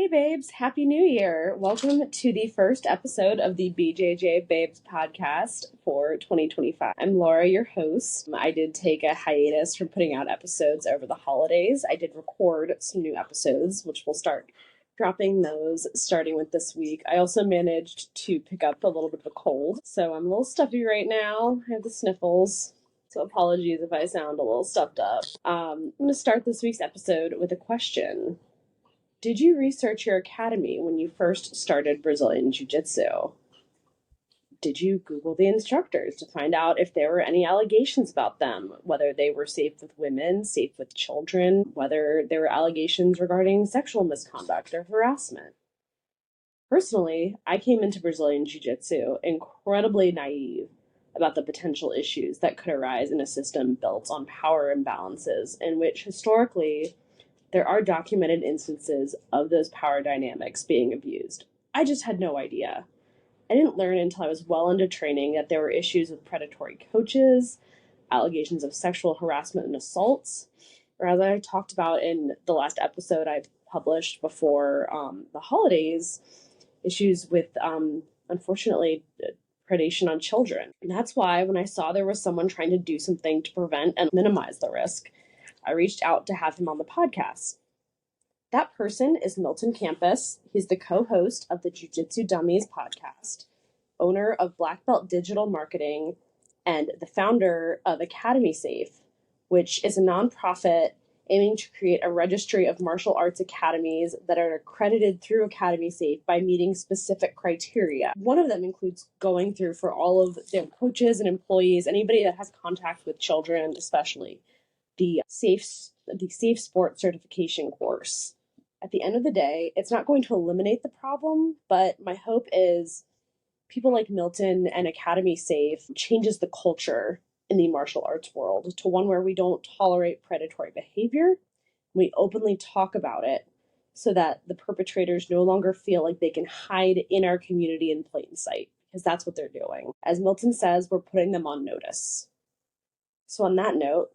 Hey babes, Happy New Year. Welcome to the first episode of the BJJ Babes podcast for 2025. I'm Laura, your host. I did take a hiatus from putting out episodes over the holidays. I did record some new episodes, which we'll start dropping those starting with this week. I also managed to pick up a little bit of a cold, so I'm a little stuffy right now. I have the sniffles. So apologies if I sound a little stuffed up. I'm going to start this week's episode with a question. Did you research your academy when you first started Brazilian Jiu Jitsu? Did you Google the instructors to find out if there were any allegations about them, whether they were safe with women, safe with children, whether there were allegations regarding sexual misconduct or harassment? Personally, I came into Brazilian Jiu Jitsu incredibly naive about the potential issues that could arise in a system built on power imbalances, in which historically there are documented instances of those power dynamics being abused. I just had no idea. I didn't learn until I was well into training that there were issues with predatory coaches, allegations of sexual harassment and assaults, or as I talked about in the last episode I published before the holidays, issues with, unfortunately, predation on children. And that's why when I saw there was someone trying to do something to prevent and minimize the risk, I reached out to have him on the podcast. That person is Milton Campis. He's the co-host of the Jiu Jitsu Dummies podcast, owner of Black Belt Digital Marketing, and the founder of Academy Safe, which is a nonprofit aiming to create a registry of martial arts academies that are accredited through Academy Safe by meeting specific criteria. One of them includes going through for all of their coaches and employees, anybody that has contact with children especially, the safe sport certification course. At the end of the day, it's not going to eliminate the problem, but my hope is people like Milton and Academy Safe changes the culture in the martial arts world to one where we don't tolerate predatory behavior. We openly talk about it so that the perpetrators no longer feel like they can hide in our community in plain sight, because that's what they're doing. As Milton says, we're putting them on notice. So on that note,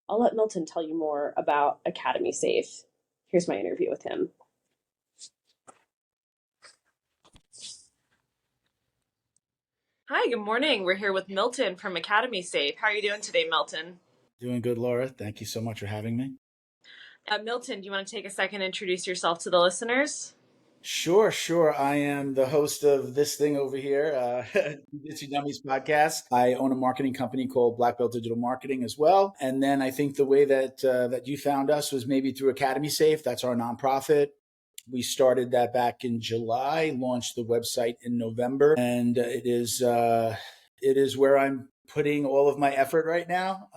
I'll let Milton tell you more about Academy Safe. Here's my interview with him. Hi, good morning. We're here with Milton from Academy Safe. How are you doing today, Milton? Doing good, Laura. Thank you so much for having me. Milton, do you want to take a second and introduce yourself to the listeners? Sure. I am the host of this thing over here, Jiu Jitsu Dummies podcast. I own a marketing company called Black Belt Digital Marketing as well. And then I think the way that you found us was maybe through Academy Safe. That's our nonprofit. We started that back in July, launched the website in November, and it is where I'm putting all of my effort right now.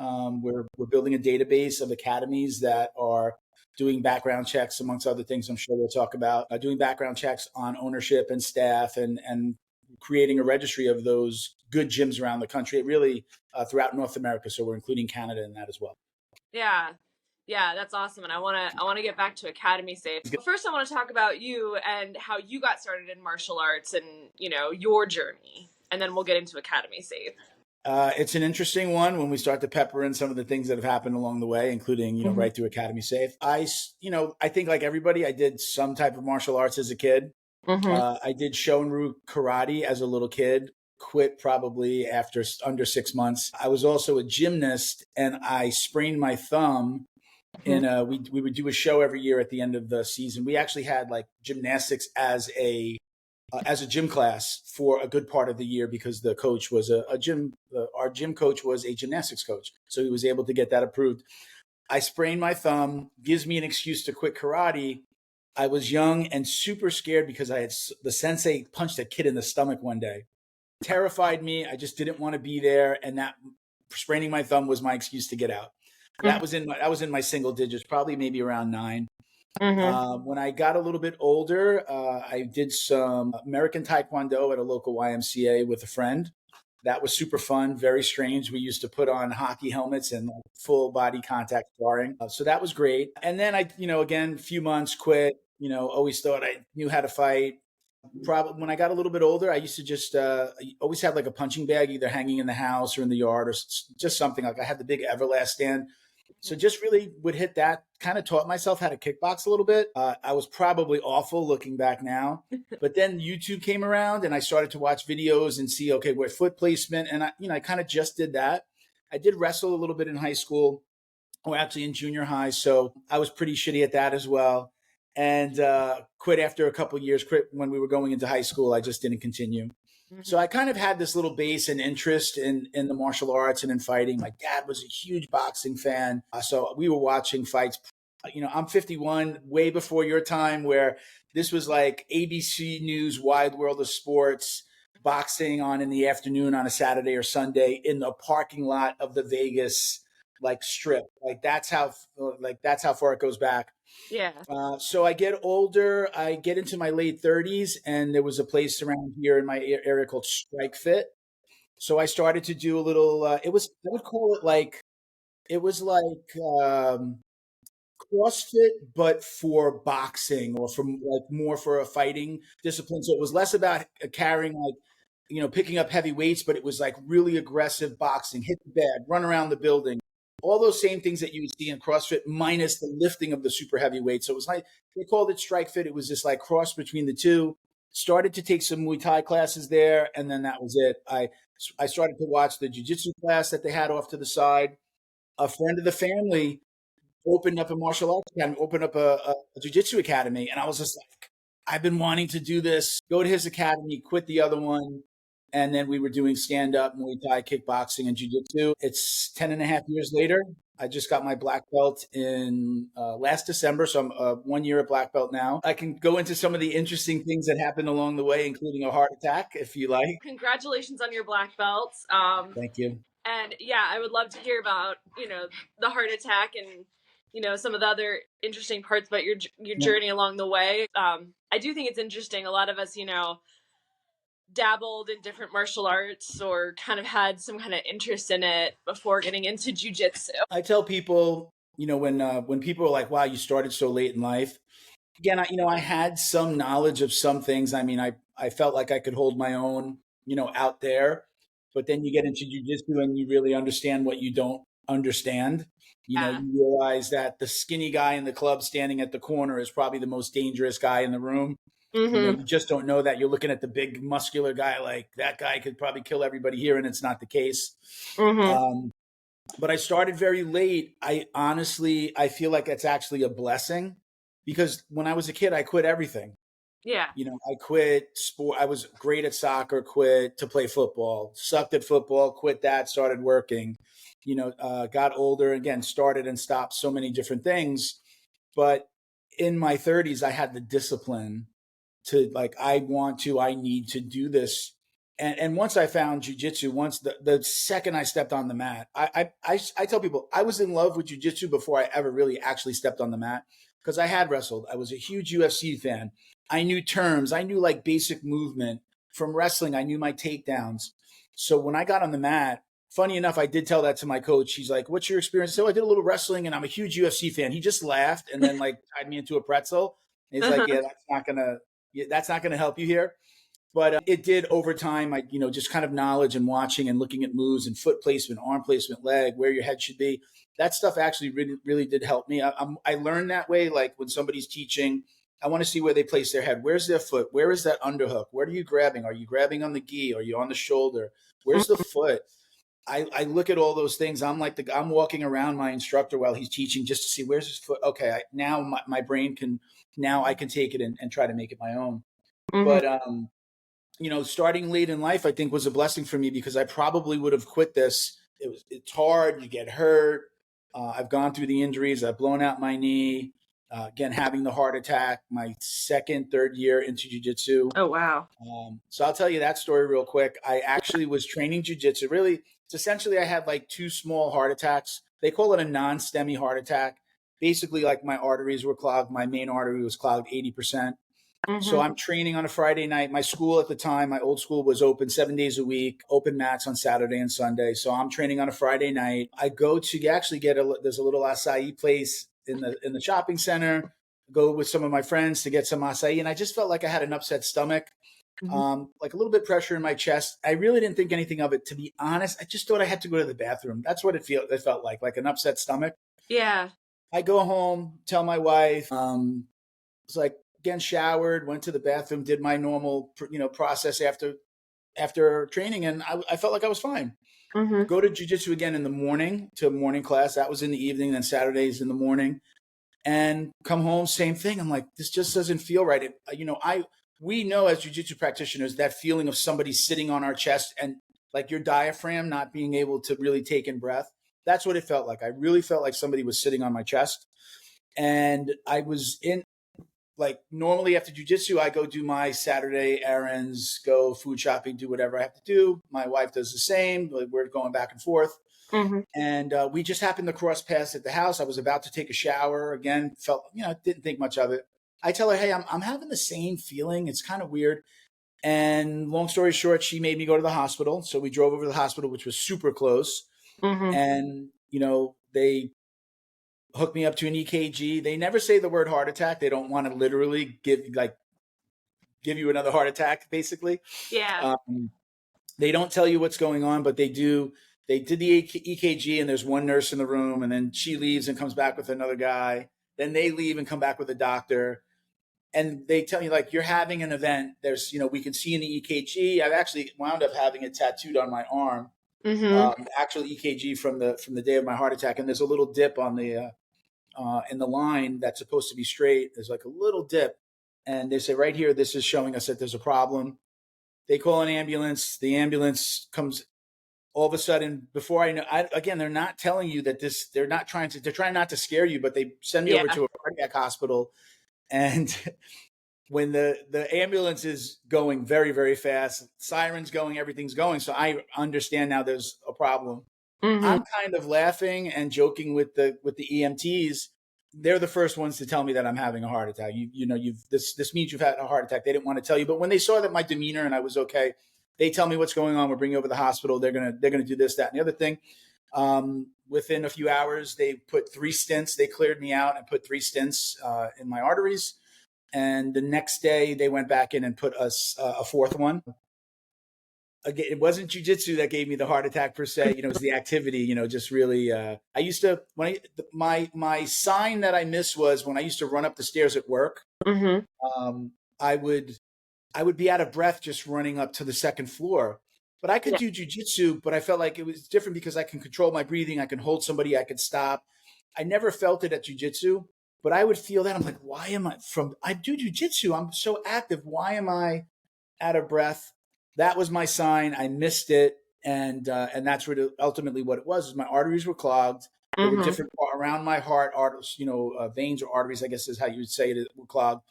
We're building a database of academies that are doing background checks, amongst other things I'm sure we'll talk about, doing background checks on ownership and staff, and creating a registry of those good gyms around the country, really throughout North America. So we're including Canada in that as well. Yeah, that's awesome. And I want to get back to Academy Safe. But first, I want to talk about you and how you got started in martial arts and, your journey. And then we'll get into Academy Safe. It's an interesting one when we start to pepper in some of the things that have happened along the way, including, right through Academy Safe. I think like everybody, I did some type of martial arts as a kid. I did Shonryu karate as a little kid, quit probably after under 6 months. I was also a gymnast, and I sprained my thumb in we would do a show every year at the end of the season. We actually had like gymnastics as a gym class for a good part of the year because the coach was our gym coach was a gymnastics coach. So he was able to get that approved. I sprained my thumb, gives me an excuse to quit karate. I was young and super scared because the sensei punched a kid in the stomach one day. Terrified me. I just didn't want to be there. And that spraining my thumb was my excuse to get out. That was in my single digits, probably maybe around 9. When I got a little bit older, I did some American Taekwondo at a local YMCA with a friend. That was super fun, very strange. We used to put on hockey helmets and full body contact sparring. So that was great. And then I, again, a few months, quit, always thought I knew how to fight. Probably when I got a little bit older, I used to just always have like a punching bag, either hanging in the house or in the yard or just something. Like I had the big Everlast stand. So just really would hit that, kind of taught myself how to kickbox a little bit. I was probably awful looking back now, but then YouTube came around and I started to watch videos and see, okay, where foot placement. And I kind of just did that. I did wrestle a little bit in high school, or actually in junior high. So I was pretty shitty at that as well. And quit after a couple of years, quit when we were going into high school. I just didn't continue. So I kind of had this little base and interest in the martial arts and in fighting. My dad was a huge boxing fan. So we were watching fights. I'm 51, way before your time, where this was like ABC News, Wide World of Sports, boxing on in the afternoon on a Saturday or Sunday in the parking lot of the Vegas strip. That's how far it goes back. Yeah. So I get older, I get into my late 30s, and there was a place around here in my area called Strike Fit. So I started to do a little, I would call it CrossFit, but for boxing, or from more for a fighting discipline. So it was less about carrying picking up heavy weights, but it was really aggressive boxing, hit the bag, run around the building, all those same things that you would see in CrossFit, minus the lifting of the super heavy weight. So it was they called it Strike Fit. It was just cross between the two. Started to take some Muay Thai classes there, and then that was it. I started to watch the Jiu Jitsu class that they had off to the side. A friend of the family opened up a martial arts academy, opened up a Jiu Jitsu academy, and I was just I've been wanting to do this. Go to his academy, quit the other one. And then we were doing stand-up, Muay Thai, kickboxing, and jiu-jitsu. It's 10 and a half years later. I just got my black belt in last December, so I'm 1 year at black belt now. I can go into some of the interesting things that happened along the way, including a heart attack, if you like. Congratulations on your black belt. Thank you. And yeah, I would love to hear about, the heart attack and, some of the other interesting parts about your journey along the way. I do think it's interesting. A lot of us, dabbled in different martial arts or kind of had some kind of interest in it before getting into jiu-jitsu. I tell people, when people are like, wow, you started so late in life. Again, I had some knowledge of some things. I mean, I felt like I could hold my own, out there. But then you get into jiu-jitsu and you really understand what you don't understand. You realize that the skinny guy in the club standing at the corner is probably the most dangerous guy in the room. You just don't know that. You're looking at the big muscular guy, that guy could probably kill everybody here, and it's not the case. But I started very late. I feel like it's actually a blessing, because when I was a kid, I quit everything. Yeah. I quit sport. I was great at soccer, quit to play football, sucked at football, quit that, started working, got older, again, started and stopped so many different things. But in my 30s, I had the discipline to I need to do this. And once I found jiu-jitsu, once the second I stepped on the mat, I tell people I was in love with jiu-jitsu before I ever really actually stepped on the mat, because I had wrestled. I was a huge UFC fan. I knew terms. I knew basic movement from wrestling. I knew my takedowns. So when I got on the mat, funny enough, I did tell that to my coach. He's like, what's your experience? So I did a little wrestling and I'm a huge UFC fan. He just laughed and then tied me into a pretzel. And he's like, yeah, that's not going to help you here. But it did over time. Just kind of knowledge and watching and looking at moves and foot placement, arm placement, leg, where your head should be. That stuff actually really, really did help me. I learned that way. When somebody's teaching, I want to see where they place their head. Where's their foot? Where is that underhook? What are you grabbing? Are you grabbing on the gi? Are you on the shoulder? Where's the foot? I look at all those things. I'm I'm walking around my instructor while he's teaching just to see where's his foot. Okay, now my brain I can take it and try to make it my own. But starting late in life, I think, was a blessing for me, because I probably would have quit this. It's hard. You get hurt. I've gone through the injuries. I've blown out my knee. Again, having the heart attack, my third year into jiu-jitsu. Oh, wow. So I'll tell you that story real quick. I actually was training jiu-jitsu. Really, it's essentially I had two small heart attacks. They call it a non-STEMI heart attack. Basically, my arteries were clogged. My main artery was clogged 80%. So I'm training on a Friday night. My school at the time, my old school, was open 7 days a week, open mats on Saturday and Sunday. So I'm training on a Friday night. I go to actually there's a little acai place in the shopping center, go with some of my friends to get some acai. And I just felt like I had an upset stomach, a little bit pressure in my chest. I really didn't think anything of it, to be honest. I just thought I had to go to the bathroom. That's what it felt like an upset stomach. Yeah. I go home, tell my wife, it's like, again, showered, went to the bathroom, did my normal, process after training. And I felt like I was fine. Go to jujitsu again in the morning to morning class. That was in the evening, then Saturdays in the morning, and come home, same thing. I'm like, this just doesn't feel right. We know as jujitsu practitioners that feeling of somebody sitting on our chest and like your diaphragm not being able to really take in breath. That's what it felt like. I really felt like somebody was sitting on my chest, and I was in, like, normally after jujitsu, I go do my Saturday errands, go food shopping, do whatever I have to do. My wife does the same. We're going back and forth. And we just happened to cross paths at the house. I was about to take a shower again, didn't think much of it. I tell her, hey, I'm having the same feeling. It's kind of weird. And long story short, she made me go to the hospital. So we drove over to the hospital, which was super close. And, they hooked me up to an EKG. They never say the word heart attack. They don't want to literally give you another heart attack, basically. Yeah. They don't tell you what's going on, but they do. They did the EKG, and there's one nurse in the room, and then she leaves and comes back with another guy. Then they leave and come back with a doctor. And they tell you, like, you're having an event. There's, we can see in the EKG. I've actually wound up having it tattooed on my arm. Actual EKG from the day of my heart attack. And there's a little dip on the in the line that's supposed to be straight. There's like a little dip. And they say right here, this is showing us that there's a problem. They call an ambulance. The ambulance comes. All of a sudden, before I know, again, they're not telling you that they're trying not to scare you, but they send me over to a cardiac hospital. And when the ambulance is going very, very fast, sirens going, everything's going. So I understand now there's a problem. I'm kind of laughing and joking with the EMTs. They're the first ones to tell me that I'm having a heart attack. This means you've had a heart attack. They didn't want to tell you, but when they saw that my demeanor and I was okay, they tell me what's going on. We'll bring you over to the hospital. They're gonna do this, that, and the other thing. Within a few hours, they put 3 stents. They cleared me out and put 3 stents in my arteries. And the next day, they went back in and put us a 4th one. Again, it wasn't jujitsu that gave me the heart attack per se. It was the activity. Just really. I used to my sign that I missed was when I used to run up the stairs at work. I would be out of breath just running up to the 2nd floor. But I could do jujitsu, but I felt like it was different because I can control my breathing. I can hold somebody. I could stop. I never felt it at jujitsu, but I would feel that. I'm like, why am I do jujitsu. I'm so active. Why am I out of breath? That was my sign. I missed it. And that's ultimately what it was. Is my arteries were clogged. There were different around my heart, veins or arteries, I guess is how you would say it, were clogged.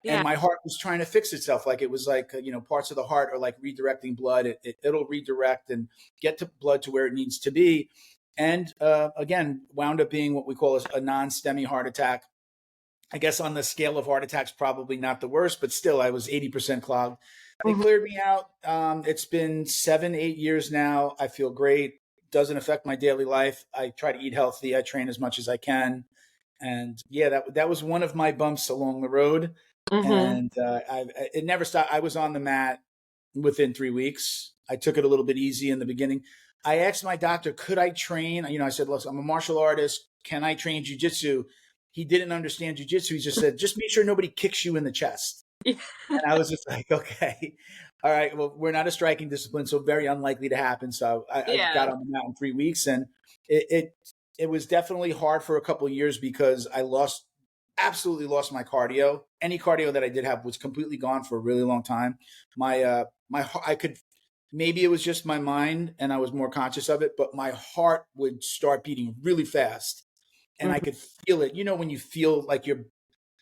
And my heart was trying to fix itself. Like it was like, parts of the heart are like redirecting blood. It'll redirect and get to blood to where it needs to be. And again, wound up being what we call a non-STEMI heart attack. I guess on the scale of heart attacks, probably not the worst, but still I was 80% clogged. They cleared me out. It's been 7-8 years now. I feel great. Doesn't affect my daily life. I try to eat healthy. I train as much as I can. And that was one of my bumps along the road. And it never stopped. I was on the mat within 3 weeks. I took it a little bit easy in the beginning. I asked my doctor, could I train? I said, look, I'm a martial artist. Can I train jujitsu? He didn't understand jujitsu. He just said, just make sure nobody kicks you in the chest. And I was just like, okay, all right. Well, we're not a striking discipline, so very unlikely to happen. So I got on the mat in 3 weeks, and it was definitely hard for a couple of years because I absolutely lost my cardio. Any cardio that I did have was completely gone for a really long time. Maybe it was just my mind and I was more conscious of it, but my heart would start beating really fast and I could feel it. When you feel like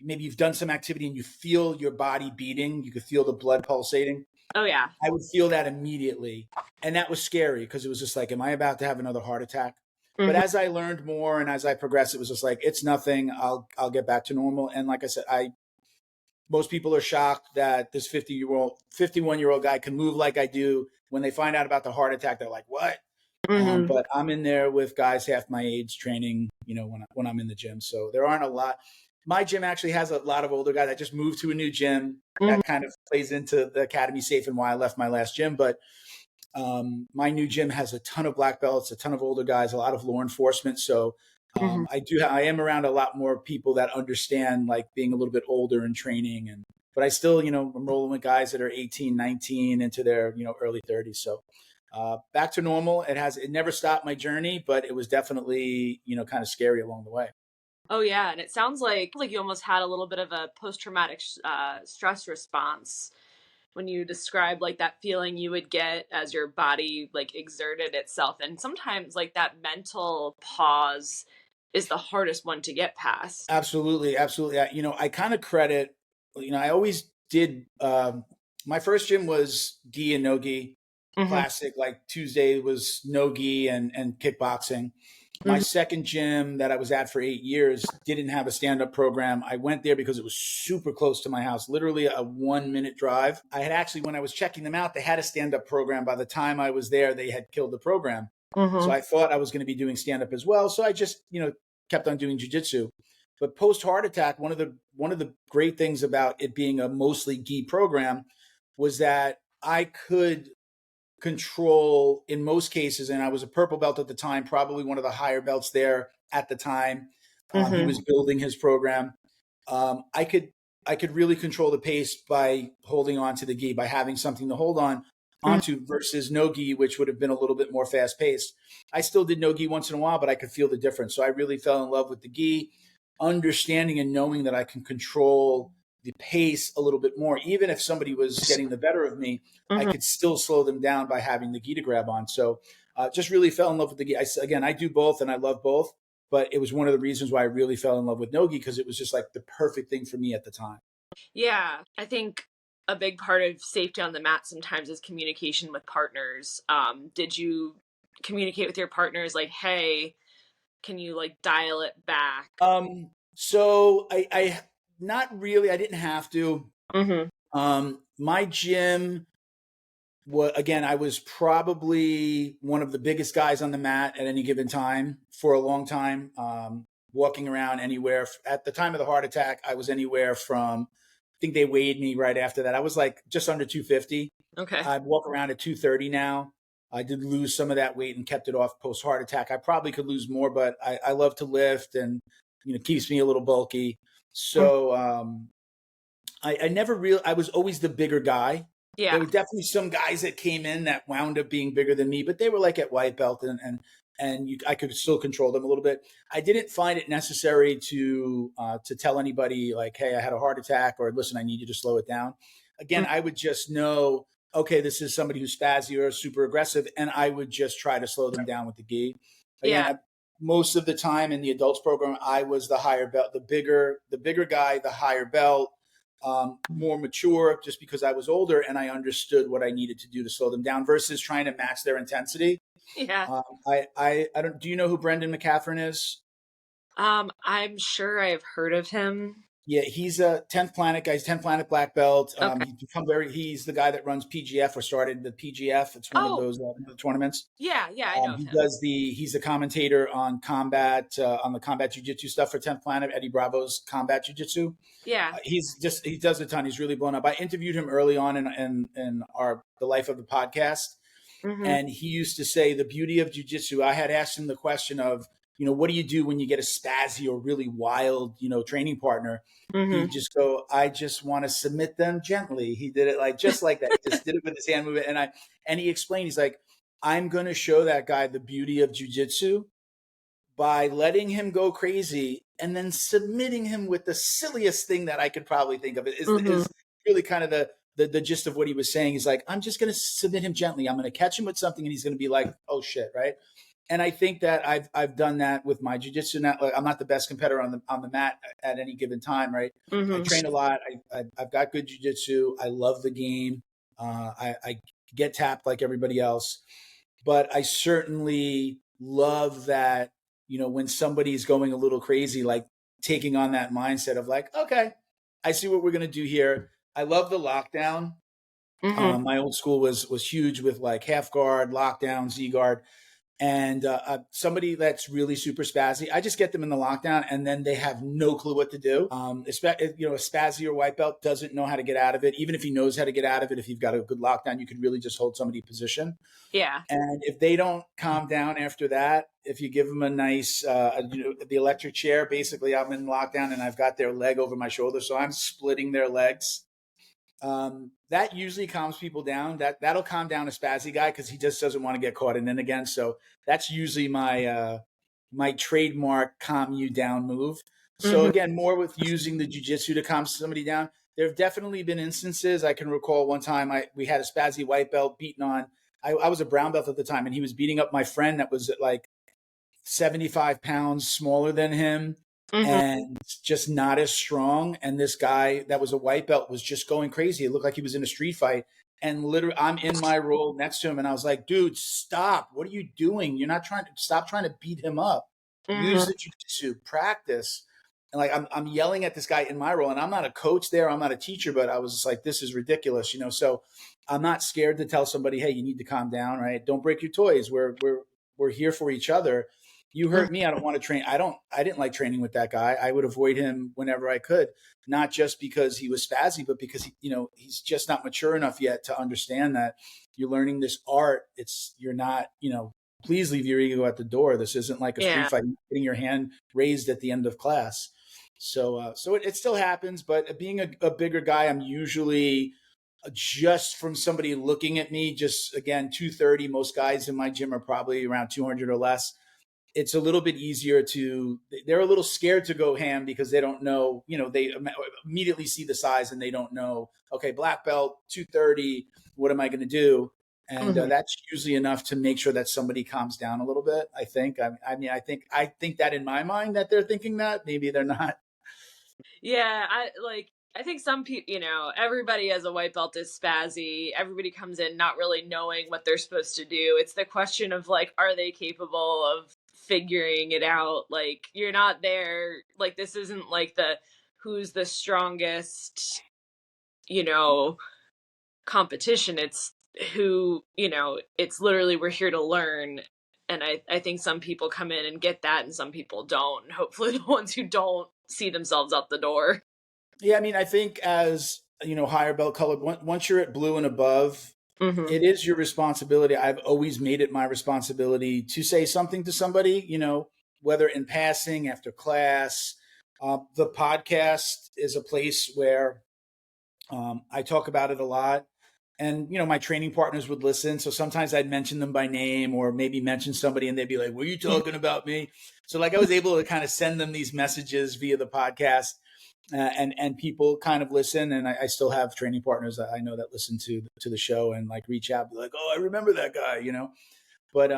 maybe you've done some activity and you feel your body beating, you could feel the blood pulsating. Oh yeah. I would feel that immediately. And that was scary because it was just like, am I about to have another heart attack? But as I learned more and as I progressed, it was just like, it's nothing. I'll get back to normal. And like I said, most people are shocked that this 51-year-old guy can move like I do. When they find out about the heart attack, they're like, what? But I'm in there with guys half my age training, when I'm in the gym. So there aren't a lot. My gym actually has a lot of older guys. I just moved to a new gym. That kind of plays into the academy safe and why I left my last gym. But my new gym has a ton of black belts, a ton of older guys, a lot of law enforcement. So I am around a lot more people that understand like being a little bit older and training, but I still, I'm rolling with guys that are 18, 19 into their, early 30s. So back to normal. It never stopped my journey, but it was definitely, kind of scary along the way. Oh yeah, and it sounds like you almost had a little bit of a post-traumatic stress response when you describe like that feeling you would get as your body like exerted itself, and sometimes like that mental pause is the hardest one to get past. Absolutely, absolutely. I kind of credit, I always did. My first gym was gi and no gi, classic. Like Tuesday was no gi and kickboxing. My second gym that I was at for 8 years didn't have a stand-up program. I went there because it was super close to my house, literally a 1-minute drive. I had actually, when I was checking them out, they had a stand-up program. By the time I was there, they had killed the program. So I thought I was going to be doing stand-up as well. So I just, kept on doing jiu-jitsu. But post heart attack, one of the great things about it being a mostly gi program was that I could control in most cases, and I was a purple belt at the time, probably one of the higher belts there at the time. He was building his program. I could really control the pace by holding on to the gi, by having something to hold on onto versus no gi, which would have been a little bit more fast paced. I still did no gi once in a while, but I could feel the difference. So I really fell in love with the gi, understanding and knowing that I can control the pace a little bit more. Even if somebody was getting the better of me, I could still slow them down by having the gi to grab on. So just really fell in love with the gi. Again, I do both and I love both, but it was one of the reasons why I really fell in love with no gi, because it was just like the perfect thing for me at the time. Yeah, I think a big part of safety on the mat sometimes is communication with partners. Did you communicate with your partners like, hey, can you like dial it back? So I not really, I didn't have to. My gym, again, I was probably one of the biggest guys on the mat at any given time for a long time. Walking around anywhere at the time of the heart attack, I was anywhere from, I think they weighed me right after that. I was like just under 250. Okay. I walk around at 230 now. I did lose some of that weight and kept it off post heart attack. I probably could lose more, but I love to lift and, keeps me a little bulky. So I never I was always the bigger guy. Yeah. There were definitely some guys that came in that wound up being bigger than me, but they were like at white belt I could still control them a little bit. I didn't find it necessary to tell anybody like, hey, I had a heart attack, or listen, I need you to slow it down. Again, I would just know, okay, this is somebody who's spazzy or super aggressive, and I would just try to slow them down with the gi. Again, most of the time in the adults program, I was the higher belt, the bigger guy, the higher belt. More mature, just because I was older and I understood what I needed to do to slow them down versus trying to match their intensity. Yeah. I don't. Do you know who Brendan McCaffrin is? I'm sure I've heard of him. Yeah, he's a 10th Planet guy. He's 10th Planet black belt. Okay. He's the guy that runs PGF or started the PGF. It's one of those tournaments. Yeah, I know him. He's a commentator on combat, on the combat jiu-jitsu stuff for 10th Planet, Eddie Bravo's combat jiu-jitsu. Yeah. He does a ton. He's really blown up. I interviewed him early on in the life of the podcast. And he used to say the beauty of jiu-jitsu. I had asked him the question of, what do you do when you get a spazzy or really wild, training partner? He'd just go, I just want to submit them gently. He did it just like that. He just did it with his hand movement. And he explained, he's like, I'm going to show that guy the beauty of jiu-jitsu by letting him go crazy and then submitting him with the silliest thing that I could probably think of. It is really kind of the gist of what he was saying. He's like, I'm just going to submit him gently. I'm going to catch him with something and he's going to be like, oh shit. Right. And I think that I've done that with my jiu-jitsu. I'm not the best competitor on the mat at any given time. Right. I train a lot. I've got good jiu-jitsu. I love the game. I get tapped like everybody else, but I certainly love that, when somebody's going a little crazy, like taking on that mindset of like, okay, I see what we're going to do here. I love the lockdown. My old school was huge with like half guard, lockdown, Z guard. And somebody that's really super spazzy, I just get them in the lockdown, and then they have no clue what to do. A spazzy or white belt doesn't know how to get out of it. Even if he knows how to get out of it, if you've got a good lockdown, you could really just hold somebody position. Yeah. And if they don't calm down after that, if you give them a nice, the electric chair, basically I'm in lockdown and I've got their leg over my shoulder, so I'm splitting their legs. That usually calms people down. That'll calm down a spazzy guy because he just doesn't want to get caught in again. So that's usually my trademark calm you down move. So again, more with using the jiu-jitsu to calm somebody down. There have definitely been instances. I can recall one time we had a spazzy white belt beaten on. I was a brown belt at the time, and he was beating up my friend that was like 75 pounds smaller than him and just not as strong. And this guy that was a white belt was just going crazy. It looked like he was in a street fight. And literally, I'm in my roll next to him, and I was like, dude, stop. What are you doing? You're not stop trying to beat him up. Use the jiu-jitsu, practice. And like, I'm yelling at this guy in my role, and I'm not a coach there. I'm not a teacher, but I was just like, this is ridiculous, So I'm not scared to tell somebody, hey, you need to calm down, right? Don't break your toys. We're here for each other. You hurt me. I don't want to train. I didn't like training with that guy. I would avoid him whenever I could, not just because he was spazzy, but because he's just not mature enough yet to understand that you're learning this art. You're not, please leave your ego at the door. This isn't like a street fight, getting your hand raised at the end of class. So it still happens, but being a bigger guy, I'm usually just from somebody looking at me, just again, 230. Most guys in my gym are probably around 200 or less. It's a little bit easier they're a little scared to go ham because they don't know, they immediately see the size and they don't know, okay, black belt, 230, what am I going to do? And that's usually enough to make sure that somebody calms down a little bit. I think, I think that in my mind that they're thinking that, maybe they're not. Yeah. I think some people, everybody as a white belt is spazzy. Everybody comes in not really knowing what they're supposed to do. It's the question of like, are they capable of figuring it out? Like, you're not there. Like, this isn't like who's the strongest, competition. It's who, it's literally, we're here to learn. And I think some people come in and get that and some people don't. Hopefully the ones who don't see themselves out the door. Yeah, I mean, I think as, higher belt colored, once you're at blue and above, it is your responsibility. I've always made it my responsibility to say something to somebody, whether in passing, after class. The podcast is a place where I talk about it a lot. And, my training partners would listen. So sometimes I'd mention them by name or maybe mention somebody and they'd be like, were you talking about me? So like I was able to kind of send them these messages via the podcast. And people kind of listen, and I still have training partners that I know that listen to the show and like reach out, be like, "Oh, I remember that guy," But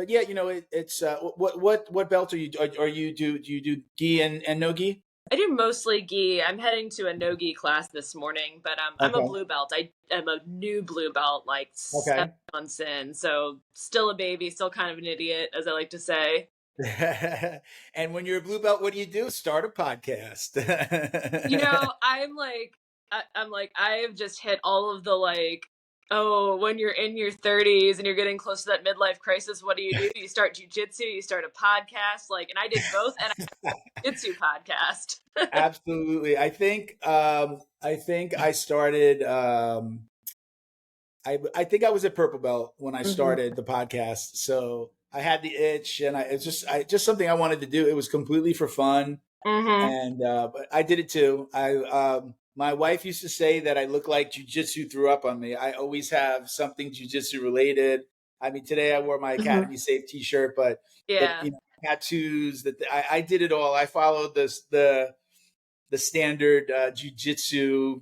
yeah, it's what belt are you? Do you do gi and no gi? I do mostly gi. I'm heading to a no gi class this morning, but I'm a blue belt. I am a new blue belt, like 7 months in, so still a baby, still kind of an idiot, as I like to say. And when you're a blue belt, what do you do? Start a podcast. I'm like, I have just hit all of the when you're in your 30s and you're getting close to that midlife crisis, what do? You start jiu-jitsu, you start a podcast, and I did both, and I jiu-jitsu podcast. Absolutely. I think I started, I think I was at purple belt when I started the podcast. So I had the itch, and it's just something I wanted to do. It was completely for fun, and but I did it too. My wife used to say that I look like jiu-jitsu threw up on me. I always have something jiu-jitsu related. I mean, today I wore my Academy Safe T-shirt, but tattoos. That I did it all. I followed the standard jiu-jitsu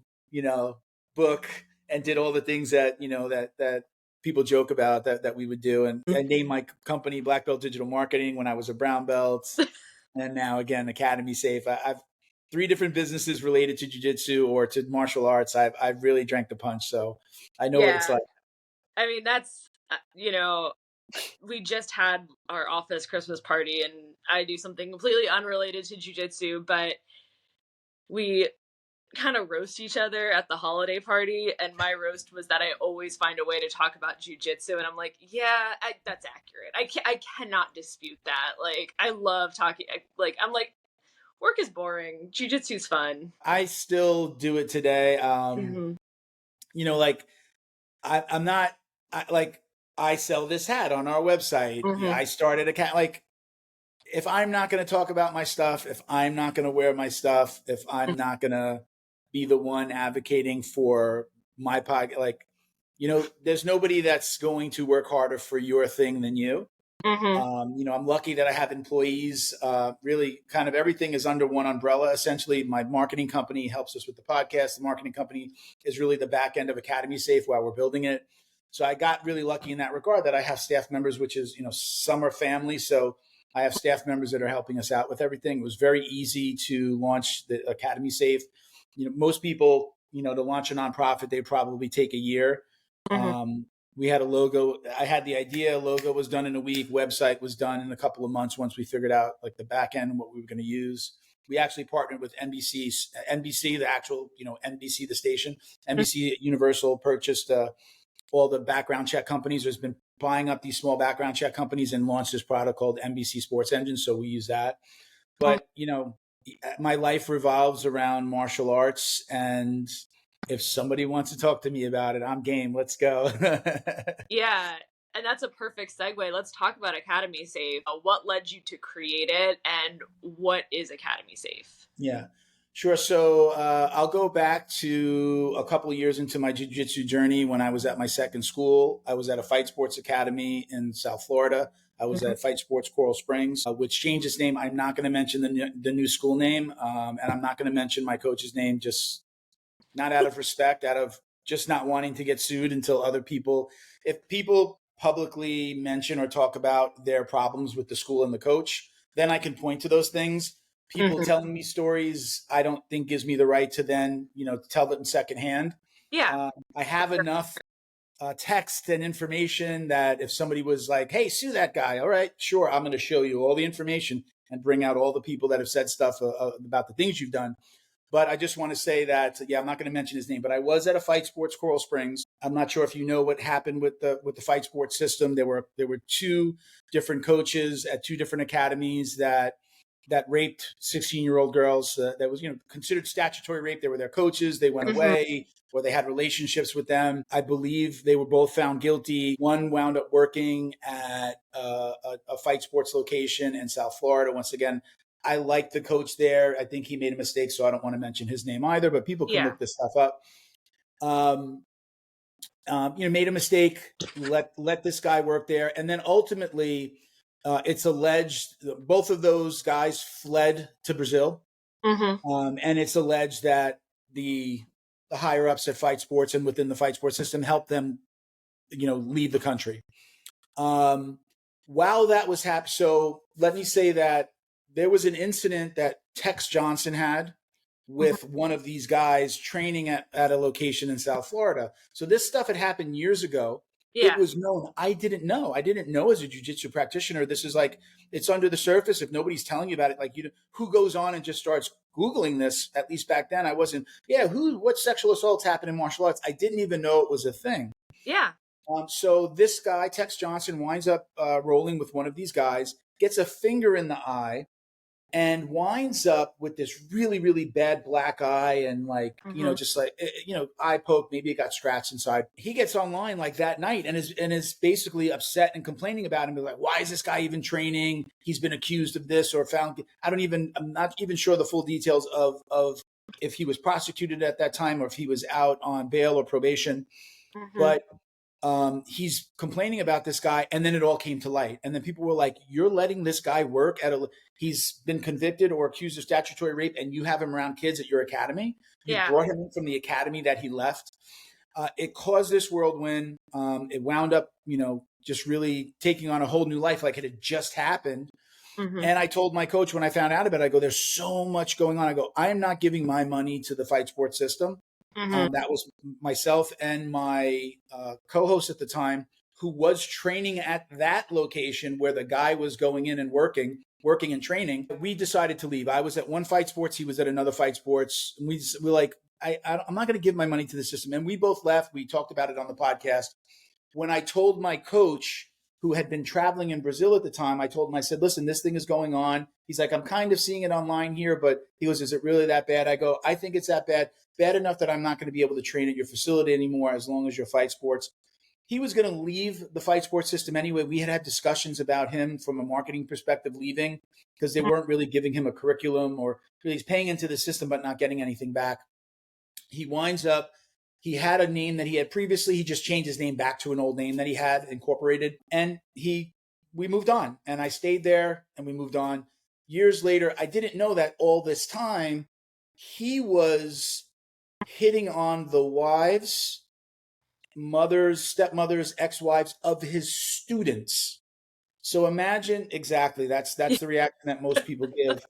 book and did all the things that that people joke about that we would do. And I named my company Black Belt Digital Marketing when I was a brown belt. And now again, Academy Safe. I've 3 different businesses related to jiu-jitsu or to martial arts. I've really drank the punch. So I know what it's like. I mean, that's, we just had our office Christmas party and I do something completely unrelated to jiu-jitsu, but we kind of roast each other at the holiday party, and my roast was that I always find a way to talk about jiu-jitsu, and I'm like, yeah, that's accurate. I cannot dispute that. Like, I love talking. I'm like, work is boring. Jiu-jitsu's fun. I still do it today. You know, like I'm not I sell this hat on our website. I started a cat like if I'm not going to talk about my stuff, if I'm not going to wear my stuff, if I'm not going to be the one advocating for my podcast, like, you know, there's nobody that's going to work harder for your thing than you. You know, I'm lucky that I have employees. Really, kind of everything is under one umbrella. Essentially, my marketing company helps us with the podcast. The marketing company is really the back end of Academy Safe while we're building it. So I got really lucky in that regard that I have staff members, which is, you know, some are family. So I have staff members that are helping us out with everything. It was very easy to launch the Academy Safe. You know, most people, you know, to launch a nonprofit, they probably take a year. We had a logo. I had the idea. Logo was done in a week. Website was done in a couple of months once we figured out like the back end and what we were going to use. We actually partnered with NBC, the actual, you know, NBC, the station. NBC Universal purchased all the background check companies. There's been buying up these small background check companies and launched this product called NBC Sports Engine. So we use that. But, you know, my life revolves around martial arts, and if somebody wants to talk to me about it, I'm game. Let's go. Yeah. And that's a perfect segue. Let's talk about Academy Safe. What led you to create it, and what is Academy Safe? Yeah, sure. So I'll go back to a couple of years into my jiu-jitsu journey when I was at my second school. I was at a Fight Sports Academy in South Florida. I was at Fight Sports Coral Springs, which changed its name. I'm not going to mention the new school name, and I'm not going to mention my coach's name, just not out of respect, out of just not wanting to get sued until other people, if people publicly mention or talk about their problems with the school and the coach, then I can point to those things. People telling me stories, I don't think gives me the right to then, you know, tell them secondhand. Yeah. I have enough text and information that if somebody was like, hey, sue that guy. All right, sure. I'm going to show you all the information and bring out all the people that have said stuff about the things you've done. But I just want to say that, yeah, I'm not going to mention his name, but I was at a Fight Sports Coral Springs. I'm not sure if you know what happened with the Fight Sports system. There were two different coaches at two different academies that raped 16-year-old girls. That was, you know, considered statutory rape. They were their coaches. They went away, or they had relationships with them. I believe they were both found guilty. One wound up working at a Fight Sports location in South Florida. Once again, I like the coach there. I think he made a mistake, so I don't want to mention his name either, but people can look this stuff up. You know, made a mistake, let this guy work there. And then ultimately, it's alleged both of those guys fled to Brazil. And it's alleged that the higher ups at Fight Sports and within the Fight Sports system helped them, you know, leave the country. While that was happening, so let me say that there was an incident that Tex Johnson had with one of these guys training at a location in South Florida. So this stuff had happened years ago. Yeah. It was known. I didn't know as a jiu-jitsu practitioner. This is like, it's under the surface. If nobody's telling you about it, like, you know, who goes on and just starts Googling this? At least back then I wasn't, what sexual assaults happen in martial arts? I didn't even know it was a thing. Yeah. So this guy, Tex Johnson, winds up rolling with one of these guys, gets a finger in the eye, and winds up with this really, really bad black eye and like, you know, just like, you know, eye poke, maybe it got scratched inside. He gets online like that night and is basically upset and complaining about him. He's like, why is this guy even training? He's been accused of this or found. I'm not even sure the full details of if he was prosecuted at that time or if he was out on bail or probation. But he's complaining about this guy, and then it all came to light. And then people were like, you're letting this guy work he's been convicted or accused of statutory rape, and you have him around kids at your academy? You brought him in from the academy that he left. It caused this whirlwind. It wound up, you know, just really taking on a whole new life, like it had just happened. And I told my coach when I found out about it, I go, there's so much going on. I go, I am not giving my money to the Fight Sports system. That was myself and my co-host at the time, who was training at that location where the guy was going in and working. working and training. We decided to leave. I was at one fight sports. He was at another fight sports. And we're like, I'm not going to give my money to the system. And we both left. We talked about it on the podcast. When I told my coach, who had been traveling in Brazil at the time, I told him, I said, listen, this thing is going on. He's like, I'm kind of seeing it online here, but he goes, is it really that bad? I go, I think it's that bad enough that I'm not going to be able to train at your facility anymore as long as you're fight sports. He was going to leave the fight sports system anyway. We had discussions about him from a marketing perspective leaving because they weren't really giving him a curriculum, or he's paying into the system but not getting anything back. He winds up, he had a name that he had previously. He just changed his name back to an old name that he had incorporated. And we moved on. And I stayed there and we moved on. Years later, I didn't know that all this time he was hitting on the wives, mothers, stepmothers, ex-wives of his students. So imagine, exactly, that's the reaction that most people give.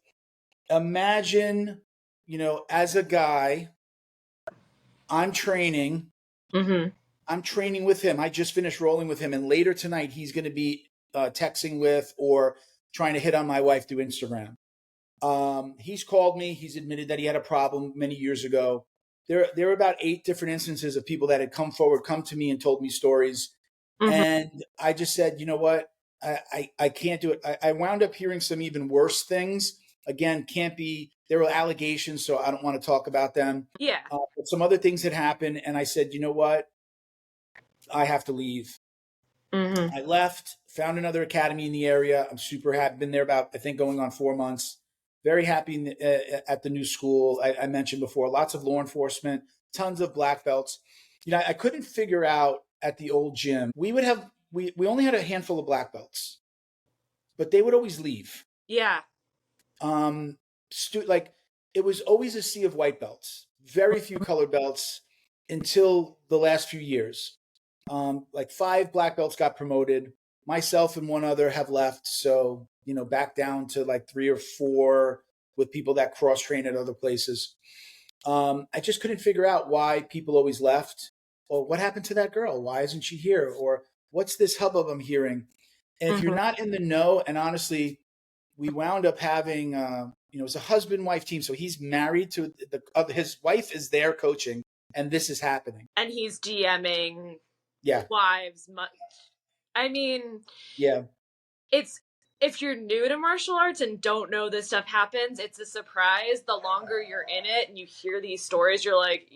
Imagine, as a guy, I'm training. Mm-hmm. I'm training with him. I just finished rolling with him. And later tonight, he's going to be texting with or trying to hit on my wife through Instagram. He's called me. He's admitted that he had a problem many years ago. There were about 8 different instances of people that had come to me and told me stories. Mm-hmm. And I just said, you know what? I can't do it. I wound up hearing some even worse things. Again, there were allegations, so I don't want to talk about them. Yeah. But some other things had happened. And I said, you know what? I have to leave. Mm-hmm. I left, found another academy in the area. I'm super happy. Been there about, I think, going on 4 months. Very happy at the new school. I mentioned before, lots of law enforcement, tons of black belts. I couldn't figure out at the old gym. We only had a handful of black belts, but they would always leave. Yeah. It was always a sea of white belts, very few colored belts until the last few years. 5 black belts got promoted. Myself and one other have left. So, back down to 3 or 4 with people that cross train at other places. I just couldn't figure out why people always left. Or what happened to that girl? Why isn't she here? Or what's this hubbub I'm hearing? And if you're not in the know, and honestly, we wound up having, it was a husband-wife team. So he's married to his wife is there coaching, and this is happening. And he's DMing wives. I mean, yeah, if you're new to martial arts and don't know this stuff happens, it's a surprise. The longer you're in it and you hear these stories, you're like,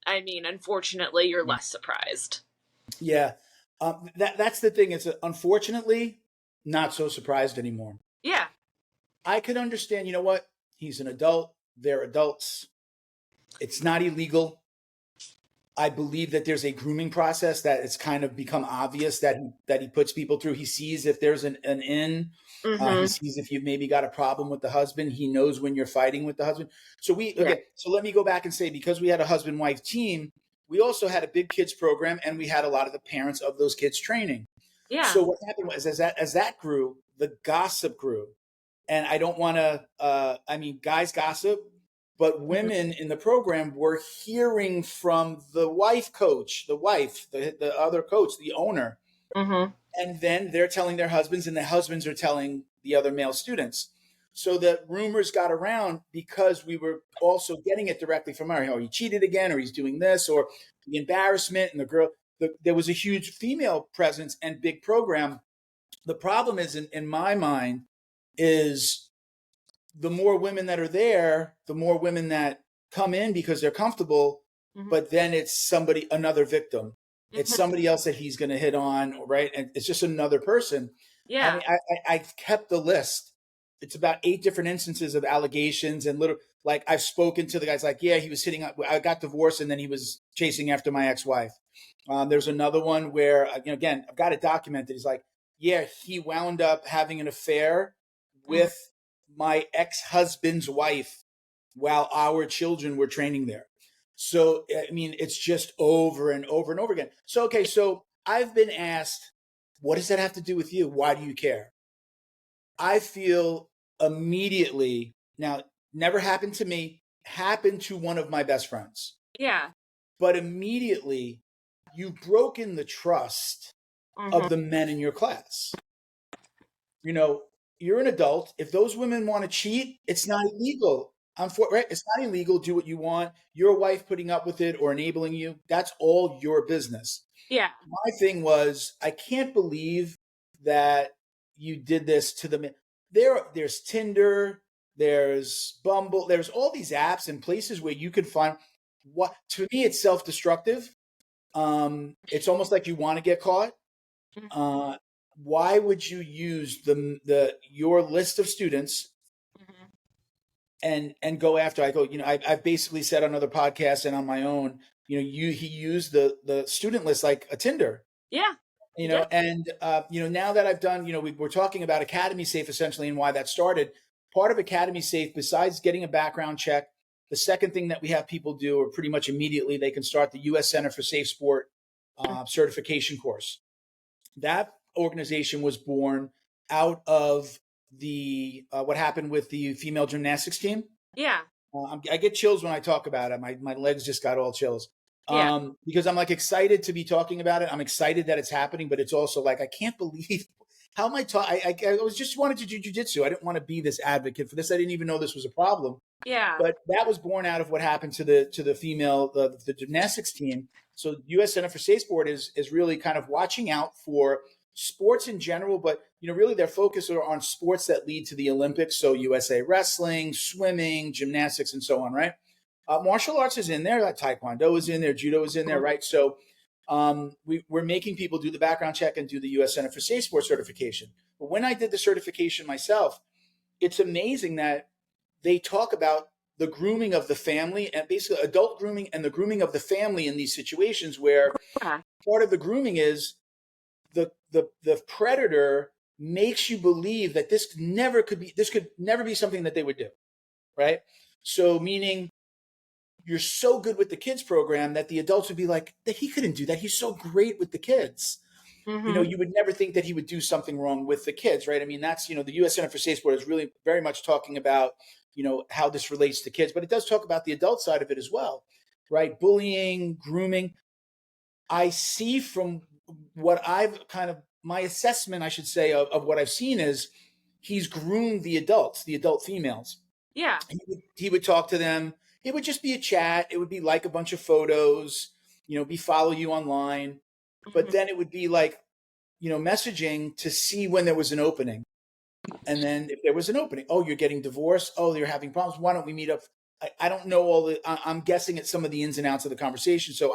unfortunately, you're less surprised. Yeah. That's the thing. It's unfortunately not so surprised anymore. Yeah. I could understand, you know what? He's an adult. They're adults. It's not illegal. I believe that there's a grooming process that it's kind of become obvious that he puts people through. He sees if there's an in. Mm-hmm. He sees if you've maybe got a problem with the husband. He knows when you're fighting with the husband. So So let me go back and say, because we had a husband-wife team, we also had a big kids program, and we had a lot of the parents of those kids training. Yeah. So what happened was, as that grew, the gossip grew. And I don't want to, guys gossip, but women in the program were hearing from the wife coach, the other coach, the owner. Mm-hmm. And then they're telling their husbands, and the husbands are telling the other male students. So the rumors got around because we were also getting it directly from her. He cheated again, or he's doing this, or the embarrassment. And the girl, there was a huge female presence and big program. The problem is, in my mind, is the more women that are there, the more women that come in because they're comfortable, but then it's another victim. It's somebody else that he's going to hit on, right? And it's just another person. Yeah. I kept the list. It's about 8 different instances of allegations, and I've spoken to the guys he was hitting. I got divorced, and then he was chasing after my ex-wife. There's another one where, again, I've got it documented. He's like, he wound up having an affair with my ex-husband's wife while our children were training there. So, it's just over and over and over again. So, so I've been asked, what does that have to do with you? Why do you care? I feel immediately, now, never happened to me, happened to one of my best friends. Yeah. But immediately, you've broken the trust of the men in your class. you're an adult. If those women want to cheat, it's not illegal. Right? It's not illegal. Do what you want. Your wife putting up with it or enabling you, that's all your business. Yeah. My thing was, I can't believe that you did this to them. There's Tinder, there's Bumble, there's all these apps and places where you can find what, to me, it's self-destructive. It's almost like you want to get caught. Why would you use your list of students and go after? I go, I've basically said on other podcasts and on my own, he used the student list like a Tinder. Yeah. And now that I've done, we're talking about Academy Safe essentially and why that started. Part of Academy Safe, besides getting a background check, the second thing that we have people do, or pretty much immediately, they can start the U.S. Center for Safe Sport certification course. That organization was born out of the what happened with the female gymnastics team. Yeah. I get chills when I talk about it. My legs just got all chills. Yeah. Because I'm like excited to be talking about it. I'm excited that it's happening, but it's also like, I can't believe how am I talking. I was just wanted to do jiu-jitsu. I didn't want to be this advocate for this. I didn't even know this was a problem. Yeah. But that was born out of what happened to the female, the gymnastics team. So U.S. Center for Safe Sport is really kind of watching out for sports in general, but really their focus are on sports that lead to the Olympics. So USA wrestling, swimming, gymnastics, and so on, right? Martial arts is in there, like Taekwondo is in there, Judo is in there, right? So we're making people do the background check and do the U.S. Center for Safe Sport certification. But when I did the certification myself, it's amazing that they talk about the grooming of the family and basically adult grooming and the grooming of the family in these situations where part of the grooming is the predator makes you believe that this could never be something that they would do, right? So meaning you're so good with the kids program that the adults would be like, that he couldn't do that. He's so great with the kids. You would never think that he would do something wrong with the kids, right? I mean, that's, the U.S. Center for Safe Sport is really very much talking about, how this relates to kids, but it does talk about the adult side of it as well, right? Bullying, grooming. I see from what I've my assessment, I should say, of what I've seen is he's groomed the adults, the adult females. Yeah. He would talk to them. It would just be a chat. It would be like a bunch of photos, follow you online. But then it would be like, messaging to see when there was an opening. And then if there was an opening, oh, you're getting divorced. Oh, you're having problems. Why don't we meet up? I don't know I'm guessing at some of the ins and outs of the conversation. So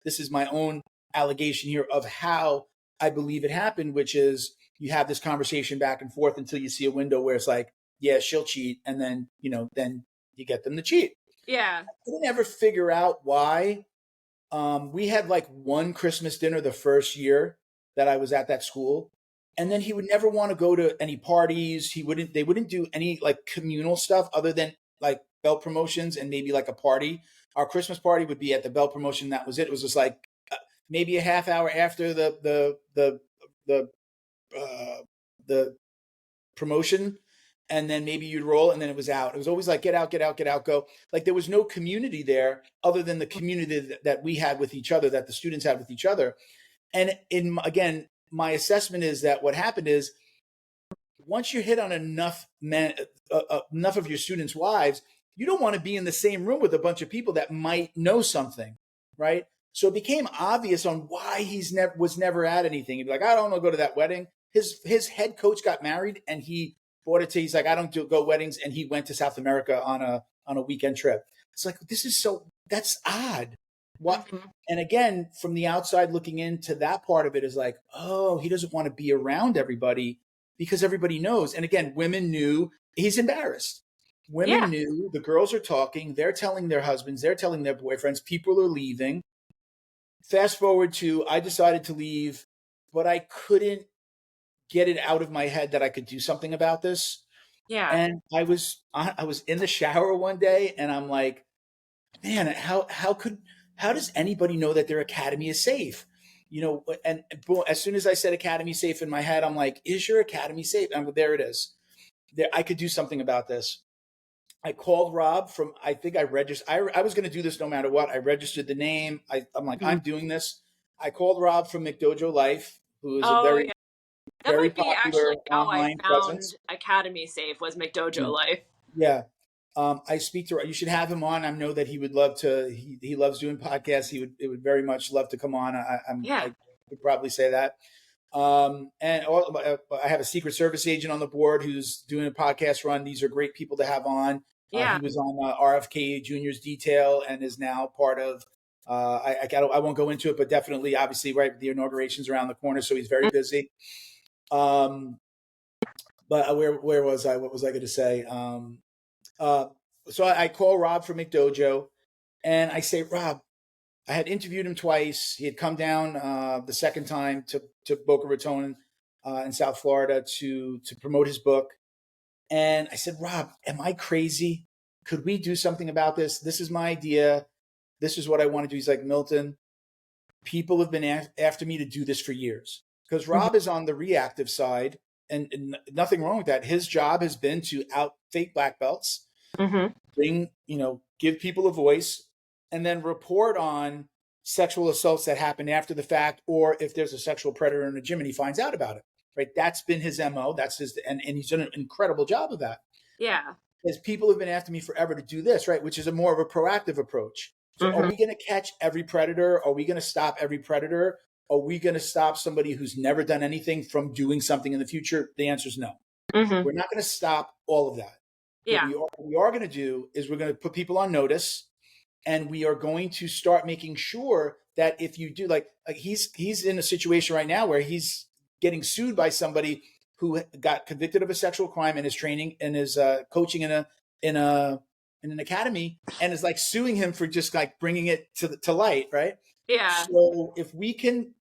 this is my own allegation here of how I believe it happened, which is you have this conversation back and forth until you see a window where it's like, yeah, she'll cheat. And then, then you get them to cheat. Yeah. I didn't ever figure out why. We had like one Christmas dinner the first year that I was at that school. And then he would never want to go to any parties. They wouldn't do any like communal stuff other than like belt promotions and maybe like a party. Our Christmas party would be at the belt promotion. That was it. It was just like maybe a half hour after the promotion. And then maybe you'd roll and then it was out. It was always like, get out, go. Like there was no community there other than the community that we had with each other, that the students had with each other. And again, my assessment is that what happened is once you hit on enough of your students' wives, you don't want to be in the same room with a bunch of people that might know something, right? So it became obvious on why was never at anything. He'd be like, I don't want to go to that wedding. His head coach got married and he bought it to, he's like, I don't go weddings. And he went to South America on a weekend trip. It's like, that's odd. What? And again, from the outside looking into that part of it is like, oh, he doesn't want to be around everybody because everybody knows. And again, women knew he's embarrassed. Women knew the girls are talking. They're telling their husbands. They're telling their boyfriends. People are leaving. Fast forward to, I decided to leave, but I couldn't get it out of my head that I could do something about this. Yeah. And I was in the shower one day and I'm like, man, how does anybody know that their academy is safe? And as soon as I said academy safe in my head, I'm like, is your academy safe? And there it is. I could do something about this. I called Rob from, I think I registered. I was going to do this no matter what. I registered the name. I'm like, I'm doing this. I called Rob from McDojo Life, who is That very might be actually popular how I online found presence. Academy Safe was McDojo Life. Yeah. I speak to, you should have him on. I know that he would love to, he loves doing podcasts. It would very much love to come on. Yeah. I would probably say that. I have a Secret Service agent on the board who's doing a podcast run. These are great people to have on. Yeah. He was on RFK Junior's Detail and is now part of, I won't go into it, but definitely, obviously, right, the inauguration's around the corner, so he's very busy. But where was I? What was I going to say? So I call Rob from McDojo, and I say, Rob, I had interviewed him twice. He had come down the second time to Boca Raton in South Florida to promote his book. And I said, Rob, am I crazy? Could we do something about this? This is my idea. This is what I want to do. He's like, Milton, people have been after me to do this for years. Because Rob is on the reactive side, and nothing wrong with that. His job has been to out fake black belts, bring, give people a voice, and then report on sexual assaults that happen after the fact, or if there's a sexual predator in the gym and he finds out about it. Right? That's been his MO. That's his, and he's done an incredible job of that. Yeah. Because people have been after me forever to do this, right? Which is a more of a proactive approach. So are we going to catch every predator? Are we going to stop every predator? Are we going to stop somebody who's never done anything from doing something in the future? The answer is no. We're not going to stop all of that. Yeah. What we are going to do is we're going to put people on notice, and we are going to start making sure that if you do, like he's in a situation right now where he's getting sued by somebody who got convicted of a sexual crime and is training and is coaching in an academy, and is like suing him for just like bringing it to light, right? Yeah. So if we can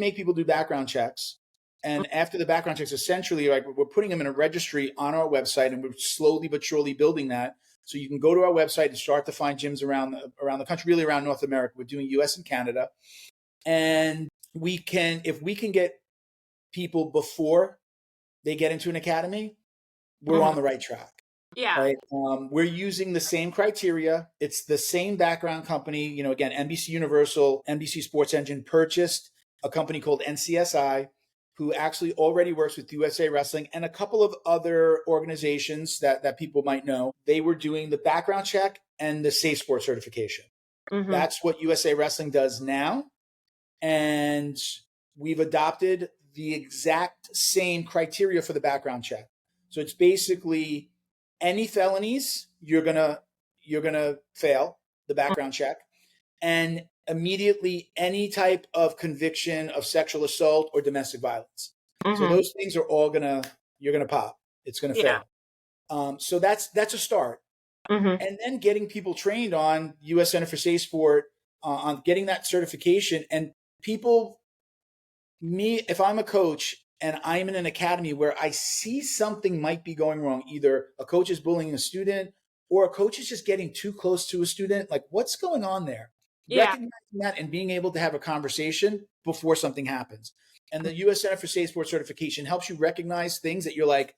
make people do background checks, and after the background checks, essentially, like we're putting them in a registry on our website, and we're slowly but surely building that. So you can go to our website and start to find gyms around the country, really around North America. We're doing U.S. and Canada, and if we can get people before they get into an academy, we're on the right track. Yeah. Right. We're using the same criteria. It's the same background company. Again, NBC Universal, NBC Sports Engine purchased a company called NCSI, who actually already works with USA Wrestling and a couple of other organizations that people might know. They were doing the background check and the Safe Sport certification. That's what USA Wrestling does now. And we've adopted the exact same criteria for the background check. So it's basically any felonies, you're gonna fail the background check, and immediately any type of conviction of sexual assault or domestic violence. So those things are all you're gonna pop. It's gonna fail. So that's a start. And then getting people trained on U.S. Center for Safe Sport, on getting that certification, and if I'm a coach and I'm in an academy where I see something might be going wrong, either a coach is bullying a student or a coach is just getting too close to a student, like what's going on there? Yeah. Recognizing that and being able to have a conversation before something happens. And the U.S. Center for Safe Sport certification helps you recognize things that you're like,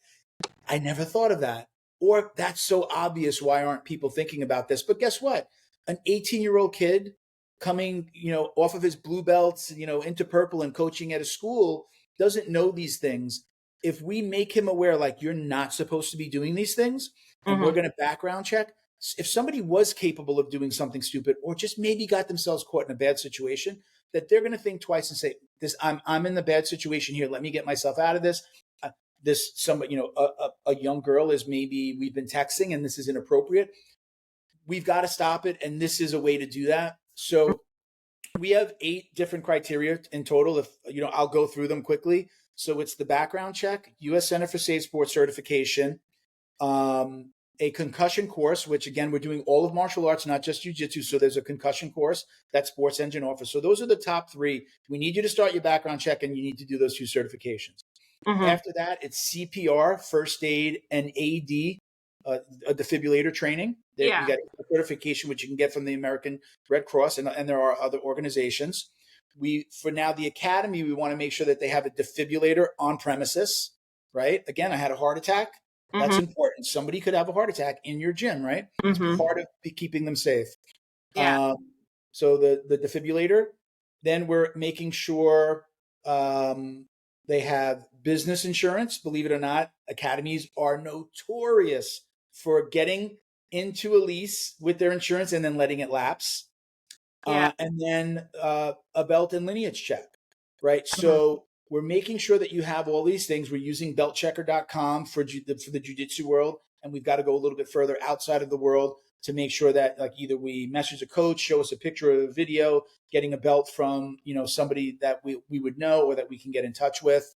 I never thought of that. Or that's so obvious. Why aren't people thinking about this? But guess what? An 18-year-old kid coming, off of his blue belts, into purple and coaching at a school doesn't know these things. If we make him aware, like you're not supposed to be doing these things, and we're going to background check. If somebody was capable of doing something stupid, or just maybe got themselves caught in a bad situation, that they're going to think twice and say, I'm in the bad situation here. Let me get myself out of this. A young girl is maybe we've been texting and this is inappropriate. We've got to stop it. And this is a way to do that. So we have 8 different criteria in total. If I'll go through them quickly. So it's the background check, U.S. Center for Safe Sports certification, a concussion course, which again, we're doing all of martial arts, not just jiu-jitsu. So there's a concussion course that Sports Engine offers. So those are the top 3. We need you to start your background check, and you need to do those 2 certifications. After that, it's CPR, first aid, and AD, a defibrillator training. You get a certification, which you can get from the American Red Cross, and there are other organizations. For now, the academy, we want to make sure that they have a defibrillator on premises, right? Again, I had a heart attack. That's important. Somebody could have a heart attack in your gym, right? It's part of keeping them safe. Yeah. So the defibrillator. Then we're making sure They have business insurance. Believe it or not, academies are notorious for getting into a lease with their insurance and then letting it lapse. Yeah. And then a belt and lineage check, right? Mhm. So we're making sure that you have all these things. We're using beltchecker.com for the jiu-jitsu world, and we've got to go a little bit further outside of the world to make sure that like either we message a coach, show us a picture or a video, getting a belt from somebody that we would know or that we can get in touch with.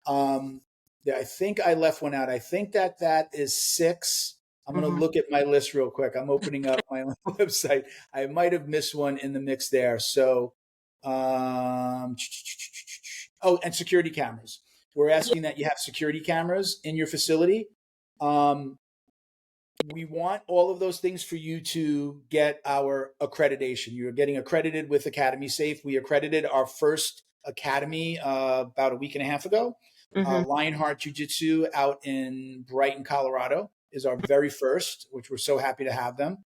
I think I left one out. I think that is 6. I'm going to look at my list real quick. I'm opening up my website. I might have missed one in the mix there. So, and security cameras. We're asking that you have security cameras in your facility. We want all of those things for you to get our accreditation. You're getting accredited with Academy Safe. We accredited our first academy about a week and a half ago. Lionheart Jiu Jitsu out in Brighton, Colorado is our very first, which we're so happy to have them.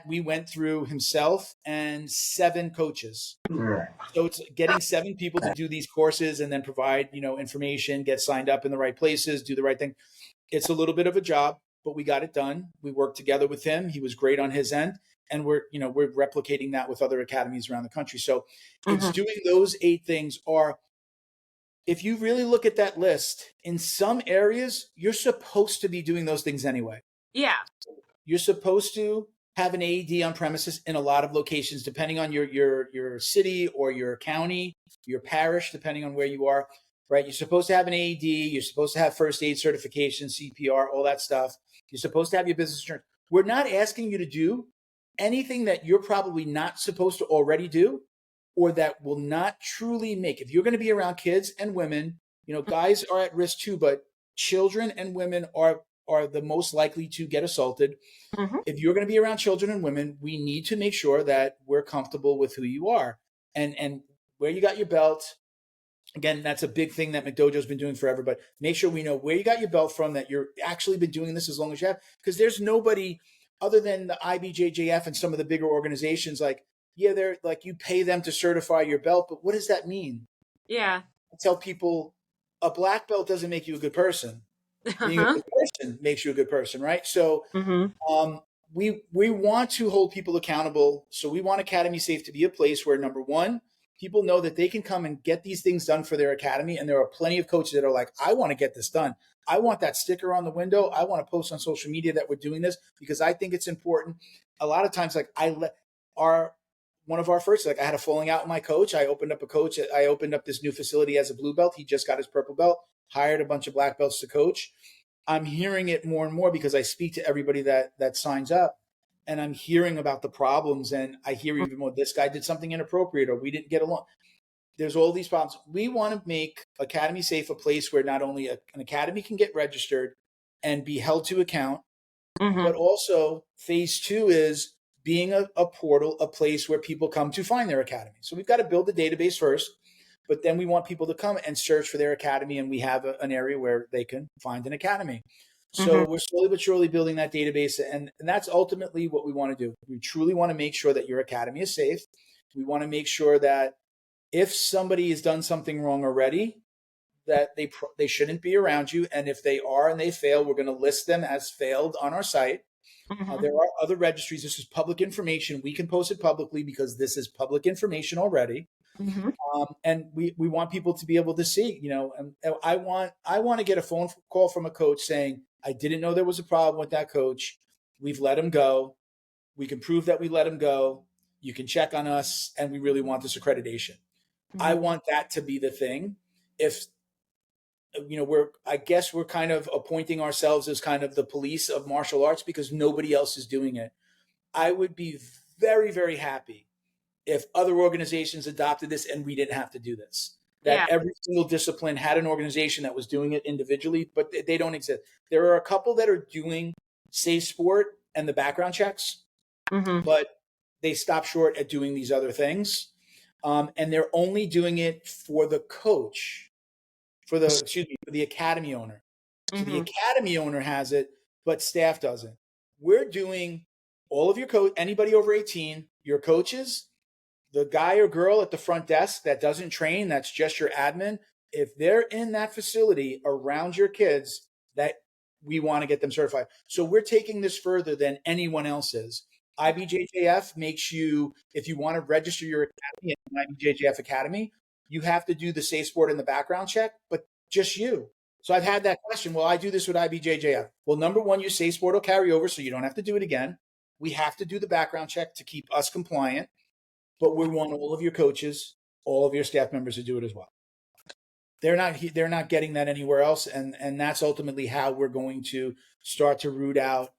We went through himself and 7 coaches. So it's getting 7 people to do these courses and then provide, information, get signed up in the right places, do the right thing. It's a little bit of a job, but we got it done. We worked together with him. He was great on his end. And we're replicating that with other academies around the country. So it's doing those 8 things. Or if you really look at that list, in some areas, you're supposed to be doing those things anyway. Yeah. You're supposed to have an AED on premises in a lot of locations, depending on your city or your county, your parish, depending on where you are, right? You're supposed to have an AED. You're supposed to have first aid certification, CPR, all that stuff. You're supposed to have your business insurance. We're not asking you to do anything that you're probably not supposed to already do or that will not truly make. If you're going to be around kids and women, guys are at risk too, but children and women are the most likely to get assaulted. If you're going to be around children and women, we need to make sure that we're comfortable with who you are and where you got your belt. Again, that's a big thing that McDojo's been doing forever, but make sure we know where you got your belt from, that you're actually been doing this as long as you have, because there's nobody other than the IBJJF and some of the bigger organizations they're like, you pay them to certify your belt, but what does that mean? Yeah. I tell people a black belt doesn't make you a good person. Being a good person makes you a good person, right? So we want to hold people accountable. So we want Academy Safe to be a place where, number one, people know that they can come and get these things done for their academy. And there are plenty of coaches that are like, I want to get this done. I want that sticker on the window. I want to post on social media that we're doing this because I think it's important. A lot of times, one of our first, I had a falling out with my coach. I opened up this new facility as a blue belt. He just got his purple belt, hired a bunch of black belts to coach. I'm hearing it more and more because I speak to everybody that signs up, and I'm hearing about the problems, and I hear even more, this guy did something inappropriate or we didn't get along. There's all these problems. We want to make Academy Safe a place where not only an academy can get registered and be held to account, but also phase 2 is being a portal, a place where people come to find their academy. So we've got to build the database first, but then we want people to come and search for their academy, and we have an area where they can find an academy. So we're slowly but surely building that database, and that's ultimately what we want to do. We truly want to make sure that your academy is safe. We want to make sure that if somebody has done something wrong already, that they shouldn't be around you. And if they are and they fail, we're going to list them as failed on our site. There are other registries. This is public information. We can post it publicly because this is public information already. And we want people to be able to see, and I want to get a phone call from a coach saying, I didn't know there was a problem with that coach. We've let him go. We can prove that we let him go. You can check on us, and we really want this accreditation. I want that to be the thing. If I guess we're kind of appointing ourselves as kind of the police of martial arts because nobody else is doing it. I would be very, very happy if other organizations adopted this and we didn't have to do this. That every single discipline had an organization that was doing it individually, but they don't exist. There are a couple that are doing safe sport and the background checks, but they stop short at doing these other things. And they're only doing it for the coach, for the academy owner. So the academy owner has it, but staff doesn't. We're doing all of your anybody over 18, your coaches, the guy or girl at the front desk that doesn't train, that's just your admin, if they're in that facility around your kids, that we want to get them certified. So we're taking this further than anyone else is. IBJJF makes you, if you want to register your academy in IBJJF Academy, you have to do the safe sport and the background check, but just you. So I've had that question. Well, I do this with IBJJF. Well, number one, your safe sport will carry over, so you don't have to do it again. We have to do the background check to keep us compliant, but we want all of your coaches, all of your staff members to do it as well. They're not getting that anywhere else, and that's ultimately how we're going to start to root out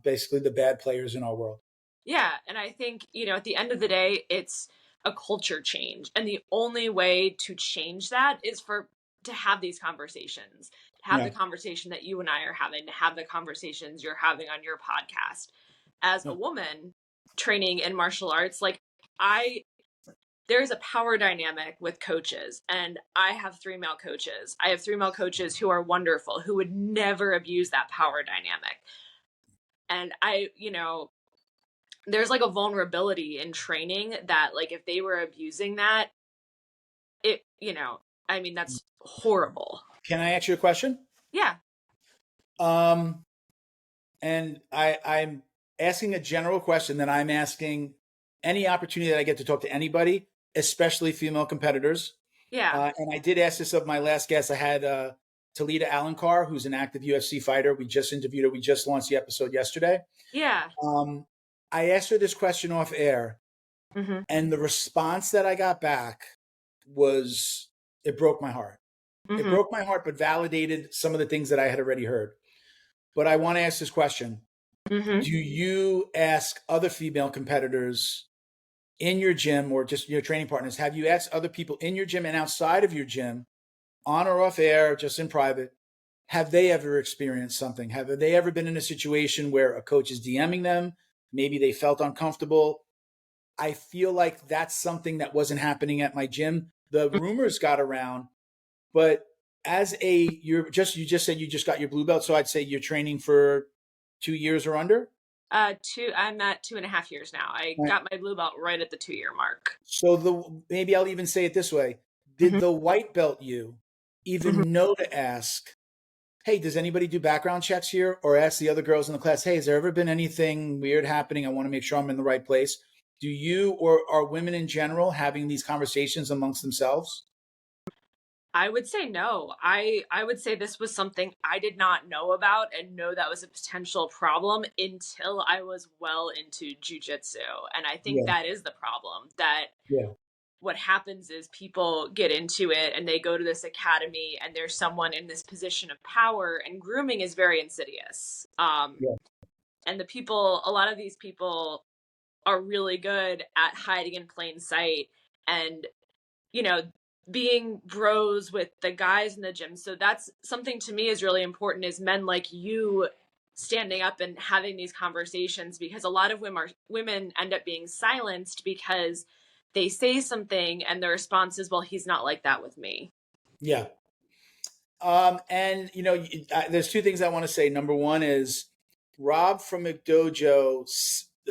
basically the bad players in our world. Yeah, and I think, at the end of the day, it's a culture change, and the only way to change that is to have these conversations, to have the conversation that you and I are having, to have the conversations you're having on your podcast. As a woman training in martial arts, there's a power dynamic with coaches, and I have 3 male coaches. I have 3 male coaches who are wonderful, who would never abuse that power dynamic. And there's like a vulnerability in training that, like, if they were abusing that, that's horrible. Can I ask you a question? Yeah. And I'm asking a general question that I'm asking any opportunity that I get to talk to anybody, especially female competitors. Yeah. And I did ask this of my last guest. I had Talita Alencar, who's an active UFC fighter. We just interviewed her. We just launched the episode yesterday. Yeah. I asked her this question off air, and the response that I got back was, it broke my heart. It broke my heart, but validated some of the things that I had already heard. But I want to ask this question. Do you ask other female competitors in your gym, or just your training partners, have you asked other people in your gym and outside of your gym, on or off air, just in private, have they ever experienced something? Have they ever been in a situation where a coach is DMing them? Maybe they felt uncomfortable. I feel like that's something that wasn't happening at my gym. The rumors got around, but you just said you just got your blue belt. So I'd say you're training for 2 years or under? I'm at 2.5 years now. I got my blue belt right at the 2-year mark. So maybe I'll even say it this way. Did the white belt you even know to ask, hey, does anybody do background checks here? Or ask the other girls in the class, hey, has there ever been anything weird happening? I want to make sure I'm in the right place. Do you, or are women in general having these conversations amongst themselves? I would say no. I would say this was something I did not know about and know that was a potential problem until I was well into jiu-jitsu. And I think that is the problem, that what happens is people get into it and they go to this academy and there's someone in this position of power, and grooming is very insidious. And a lot of these people are really good at hiding in plain sight and, being bros with the guys in the gym. So that's something to me is really important, is men like you standing up and having these conversations, because a lot of women end up being silenced because they say something and the response is, well, he's not like that with me. Yeah. And there's 2 things I want to say. Number one is Rob from McDojo,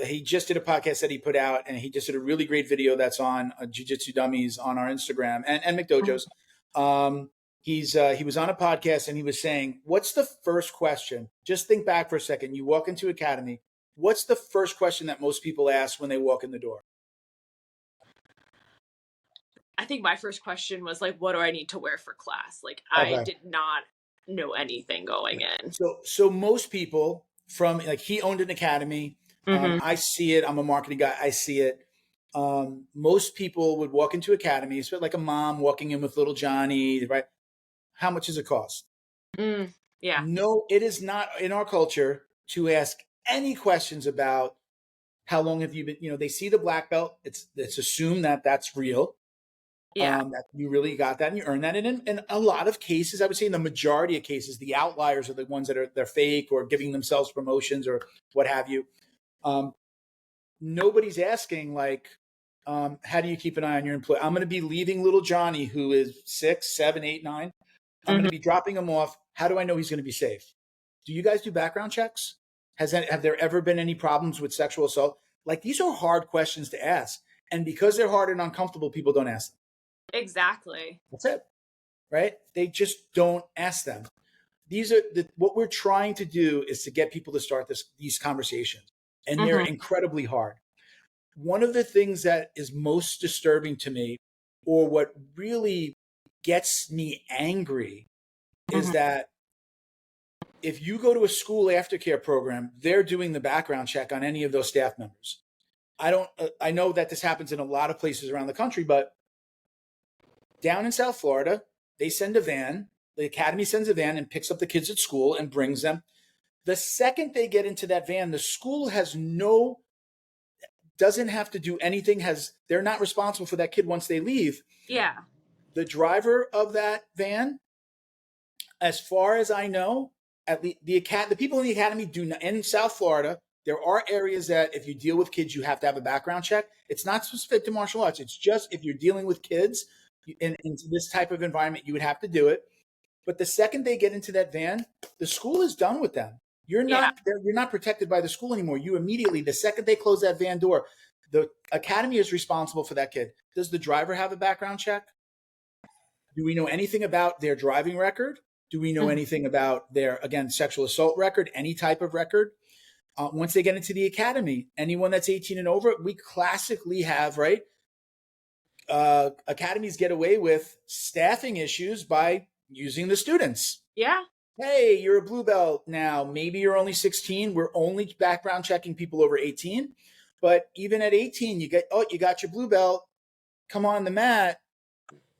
he just did a podcast that he put out, and he just did a really great video that's on Jiu Jitsu Dummies on our Instagram and McDojo's. He was on a podcast and he was saying, what's the first question? Just think back for a second. You walk into Academy. What's the first question that most people ask when they walk in the door? I think my first question was like, what do I need to wear for class? Like, I did not know anything going in. So most people he owned an academy. I see it. I'm a marketing guy. I see it. Most people would walk into academies, but like a mom walking in with little Johnny, right? How much does it cost? Yeah. No, it is not in our culture to ask any questions about how long have you been, they see the black belt. It's assumed that that's real. Yeah. That you really got that and you earned that. And in a lot of cases, I would say in the majority of cases, the outliers are the ones that they're fake or giving themselves promotions or what have you. Nobody's asking how do you keep an eye on your employee? I'm going to be leaving little Johnny, who is 6, 7, 8, 9. I'm going to be dropping him off. How do I know he's going to be safe? Do you guys do background checks? Have there ever been any problems with sexual assault? These are hard questions to ask. And because they're hard and uncomfortable, people don't ask them. Exactly. That's it. right? They just don't ask them. These are what we're trying to do is to get people to start these conversations, and they're incredibly hard. One of the things that is most disturbing to me, or what really gets me angry, is that if you go to a school aftercare program, they're doing the background check on any of those staff members. I know that this happens in a lot of places around the country, but down in South Florida, they send a van, the academy sends a van and picks up the kids at school and brings them. The second they get into that van, the school doesn't have to do anything, they're not responsible for that kid once they leave. Yeah. The driver of that van, as far as I know, at least the people in the academy do not, in South Florida, there are areas that if you deal with kids, you have to have a background check. It's not specific to martial arts. It's just if you're dealing with kids in this type of environment, you would have to do it. But the second they get into that van, the school is done with them. You're not protected by the school anymore. You immediately, the second they close that van door, the academy is responsible for that kid. Does the driver have a background check? Do we know anything about their driving record? Do we know anything about their, again, sexual assault record, any type of record? Once they get into the academy, anyone that's 18 and over, we classically have, right? Academies get away with staffing issues by using the students. Yeah. Hey, you're a blue belt now. Maybe you're only 16. We're only background checking people over 18. But even at 18, you got your blue belt. Come on the mat.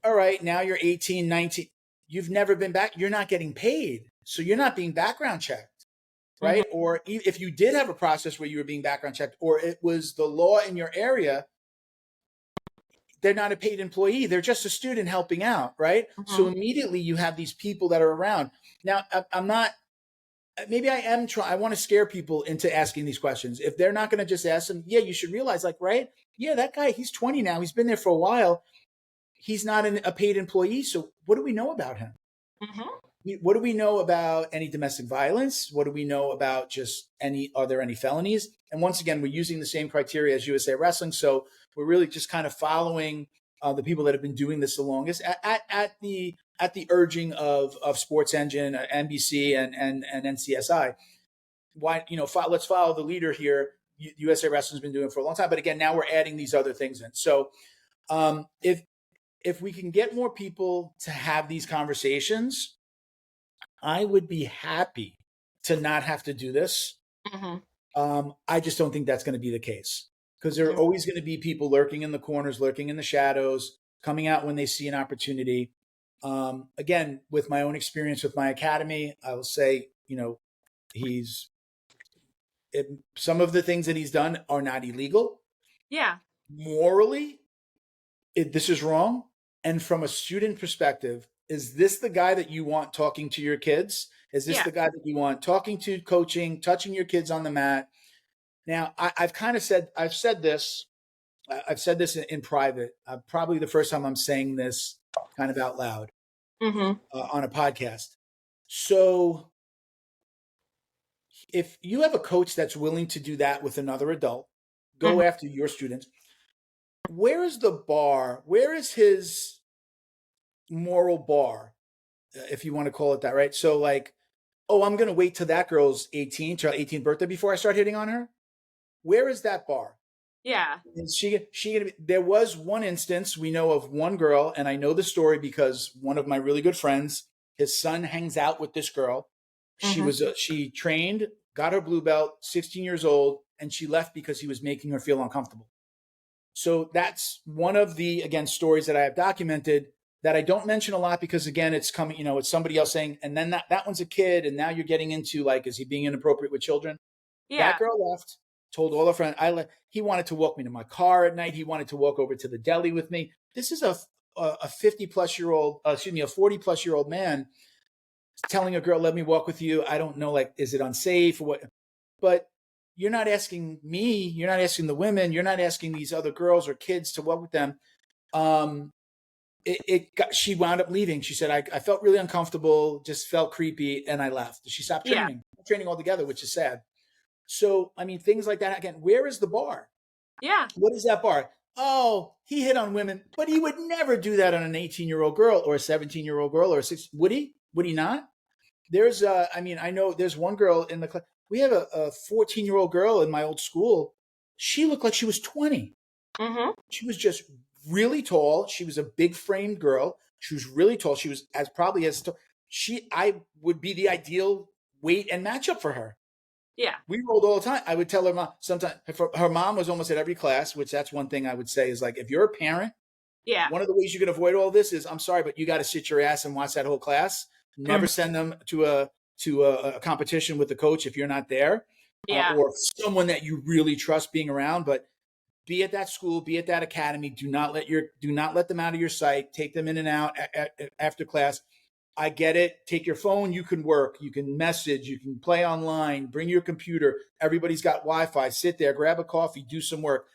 All right, now you're 18, 19. You've never been back. You're not getting paid. So you're not being background checked, right? Or if you did have a process where you were being background checked, or it was the law in your area, they're not a paid employee. They're just a student helping out, right? So immediately you have these people that are around. Now, I'm not, maybe I am trying, I want to scare people into asking these questions. If they're not going to just ask them, yeah, you should realize, like, right? Yeah, that guy, he's 20 now. He's been there for a while. He's not a paid employee. So what do we know about him? What do we know about any domestic violence? What do we know about just are there any felonies? And once again, we're using the same criteria as USA Wrestling. So we're really just kind of following the people that have been doing this the longest at the urging of Sports Engine, NBC, and NCSI. Why, let's follow the leader here. USA Wrestling's been doing it for a long time, but again, now we're adding these other things in. So if we can get more people to have these conversations, I would be happy to not have to do this. I just don't think that's going to be the case, because there are always going to be people lurking in the corners, lurking in the shadows, coming out when they see an opportunity. Again, with my own experience with my academy, I will say, some of the things that he's done are not illegal. Yeah. Morally, this is wrong. And from a student perspective, is this the guy that you want talking to your kids? Is this the guy that you want talking to, coaching, touching your kids on the mat? Now, I've said this in private. Probably the first time I'm saying this kind of out loud on a podcast. So if you have a coach that's willing to do that with another adult, go after your students. Where is the bar? Where is his moral bar, if you want to call it that, right? So like, oh, I'm going to wait till that girl's 18, till her 18th birthday before I start hitting on her. Where is that bar? Yeah. Is there was one instance we know of one girl, and I know the story because one of my really good friends, his son hangs out with this girl. She trained, got her blue belt, 16 years old, and she left because he was making her feel uncomfortable. So that's one of the, again, stories that I have documented that I don't mention a lot because, again, it's coming, it's somebody else saying, and then that one's a kid, and now you're getting into, like, is he being inappropriate with children? Yeah. That girl left, told all her friends, he wanted to walk me to my car at night. He wanted to walk over to the deli with me. This is a 40-plus-year-old man telling a girl, let me walk with you. I don't know, like, is it unsafe or what? But you're not asking me, you're not asking the women, you're not asking these other girls or kids to walk with them. She wound up leaving. She said, I felt really uncomfortable, just felt creepy, and I left. She stopped training altogether, which is sad. So, I mean, things like that. Again, where is the bar? Yeah. What is that bar? oh, he hit on women, but he would never do that on an 18-year-old girl or a 17-year-old girl or a 6. Would he? Would he not? There's, I know there's one girl in the class. We have a 14-year-old girl in my old school. She looked like she was 20. Mm-hmm. She was just really tall. She was a big framed girl. She was really tall. She was probably as tall. I would be the ideal weight and matchup for her. Yeah. We rolled all the time. I would tell her mom sometimes. Her mom was almost at every class, which that's one thing I would say is like, if you're a parent, yeah, one of the ways you can avoid all this is, I'm sorry, but you got to sit your ass and watch that whole class. Never send them to a competition with the coach if you're not there, or someone that you really trust being around. But be at that school, be at that academy. Do not let them out of your sight. Take them in and out after class. I get it. Take your phone. You can work. You can message. You can play online. Bring your computer. Everybody's got Wi-Fi. Sit there, grab a coffee, do some work.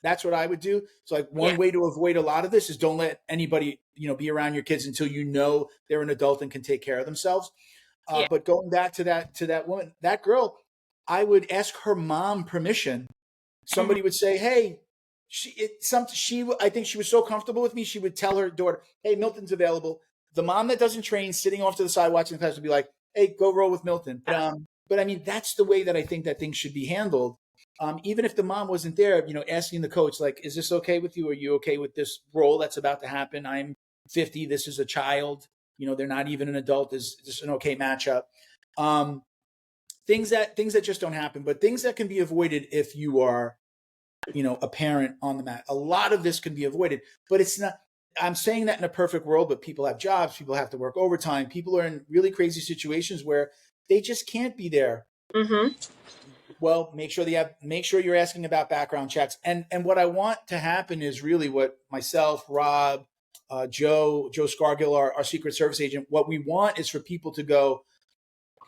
That's what I would do. So like one way to avoid a lot of this is don't let anybody, be around your kids until you know they're an adult and can take care of themselves. But going back to that woman, that girl, I would ask her mom permission. Somebody would say, hey, I think she was so comfortable with me. She would tell her daughter, hey, Milton's available. The mom that doesn't train, sitting off to the side watching the class, would be like, hey, go roll with Milton. But I mean, that's the way that I think that things should be handled. Even if the mom wasn't there, asking the coach, like, is this okay with you? Are you okay with this role that's about to happen? I'm 50. This is a child. They're not even an adult. Is this an okay matchup? Things that just don't happen, but things that can be avoided if you are, a parent on the mat. A lot of this can be avoided, but it's not. I'm saying that in a perfect world, but people have jobs, people have to work overtime, people are in really crazy situations where they just can't be there. Mm-hmm. Well, make sure you're asking about background checks. And what I want to happen is really what myself, Rob, Joe Scargill, our Secret Service agent, what we want is for people to go,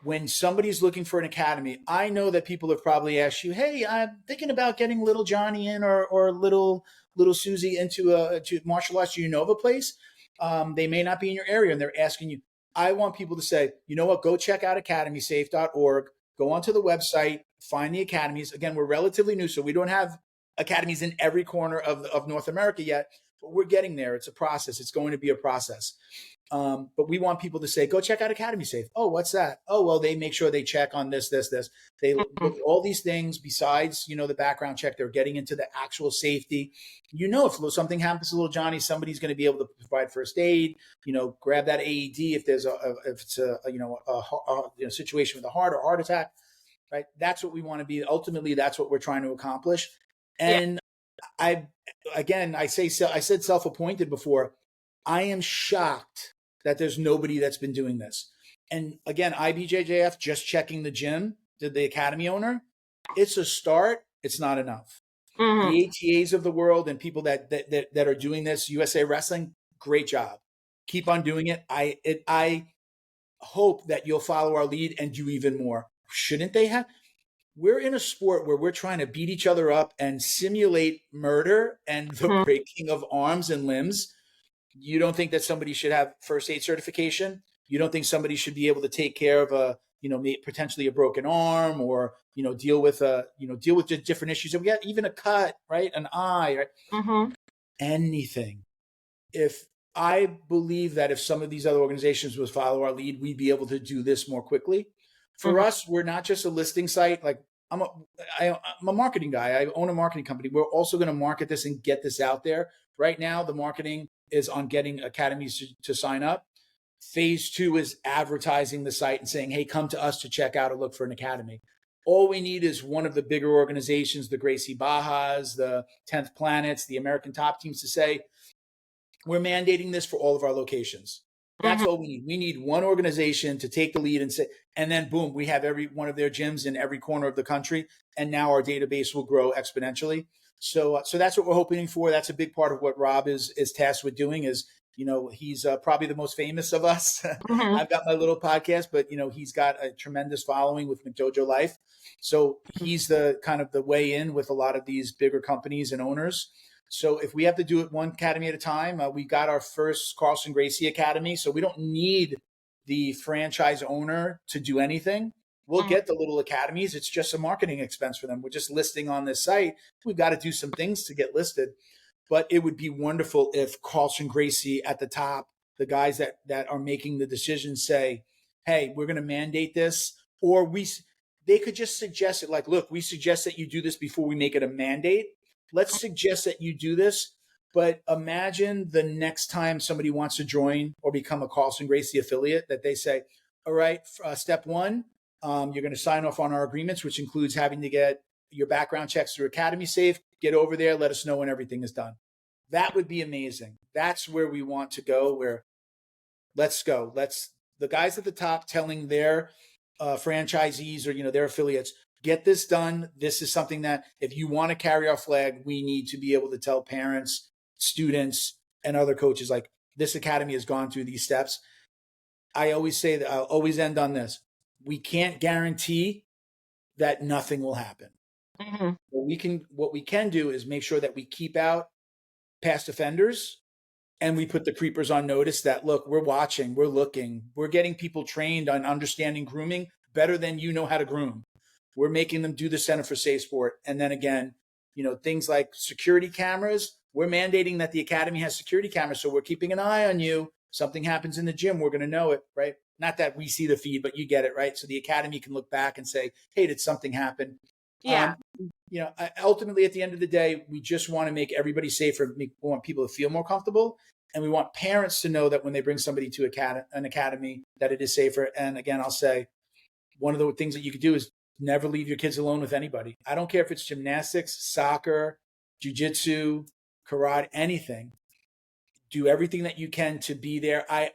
when somebody's looking for an academy, I know that people have probably asked you, hey, I'm thinking about getting little Johnny in or little Susie into martial arts. Do you know of a place? They may not be in your area and they're asking you. I want people to say, you know what, go check out academysafe.org, go onto the website, find the academies. Again, we're relatively new, so we don't have academies in every corner of North America yet, but we're getting there. It's a process. It's going to be a process. But we want people to say, go check out Academy Safe. Oh, what's that? Oh, well, they make sure they check on this. They look at all these things besides, the background check. They're getting into the actual safety. If something happens to little Johnny, somebody's going to be able to provide first aid, grab that AED if there's if it's a situation with a heart or heart attack, right? That's what we want to be. Ultimately, that's what we're trying to accomplish. And I said self-appointed before. I am shocked that there's nobody that's been doing this. And again, IBJJF, just checking the gym, the academy owner, it's a start. It's not enough. Mm-hmm. The ATAs of the world and people that are doing this, USA Wrestling, great job. Keep on doing it. I hope that you'll follow our lead and do even more. Shouldn't they have? We're in a sport where we're trying to beat each other up and simulate murder and the breaking of arms and limbs. You don't think that somebody should have first aid certification? You don't think somebody should be able to take care of potentially a broken arm or, deal with the different issues that we got, even a cut, right? An eye, right? Mm-hmm. Anything. I believe that if some of these other organizations would follow our lead, we'd be able to do this more quickly. For us, we're not just a listing site. Like I'm a marketing guy. I own a marketing company. We're also going to market this and get this out there. Right now, the marketing is on getting academies to sign up. Phase 2 is advertising the site and saying, hey, come to us to check out or look for an academy. All we need is one of the bigger organizations, the Gracie Bajas, the 10th Planets, the American Top Teams, to say, we're mandating this for all of our locations. That's all we need. We need one organization to take the lead and say, and then boom, we have every one of their gyms in every corner of the country. And now our database will grow exponentially. So that's what we're hoping for. That's a big part of what Rob is tasked with doing is, he's probably the most famous of us. I've got my little podcast, but, he's got a tremendous following with McDojo Life. So he's the kind of the way in with a lot of these bigger companies and owners. So if we have to do it one academy at a time, we got our first Carlson Gracie Academy. So we don't need the franchise owner to do anything. We'll get the little academies. It's just a marketing expense for them. We're just listing on this site. We've got to do some things to get listed. but it would be wonderful if Carlson Gracie at the top, the guys that are making the decisions say, hey, we're going to mandate this, or they could just suggest it. Like, look, we suggest that you do this before we make it a mandate. Let's suggest that you do this. But imagine the next time somebody wants to join or become a Carlson Gracie affiliate that they say, all right, step one, you're going to sign off on our agreements, which includes having to get your background checks through Academy Safe. Get over there. Let us know when everything is done. That would be amazing. That's where we want to go, where let's go. The guys at the top telling their franchisees or, their affiliates, get this done. This is something that if you want to carry our flag, we need to be able to tell parents, students, and other coaches, like, this academy has gone through these steps. I always say that, I'll always end on this. We can't guarantee that nothing will happen. Mm-hmm. What we can do is make sure that we keep out past offenders, and we put the creepers on notice that, look, we're watching, we're looking, we're getting people trained on understanding grooming better than you know how to groom. We're making them do the Center for Safe Sport. And then again, things like security cameras, we're mandating that the academy has security cameras. So we're keeping an eye on you. Something happens in the gym, we're going to know it, right? Not that we see the feed, but you get it, right? So the academy can look back and say, hey, did something happen? Yeah. Ultimately, at the end of the day, we just want to make everybody safer. We want people to feel more comfortable. And we want parents to know that when they bring somebody to an academy, that it is safer. And again, I'll say, one of the things that you could do is never leave your kids alone with anybody. I don't care if it's gymnastics, soccer, jiu-jitsu, karate, anything. Do everything that you can to be there. I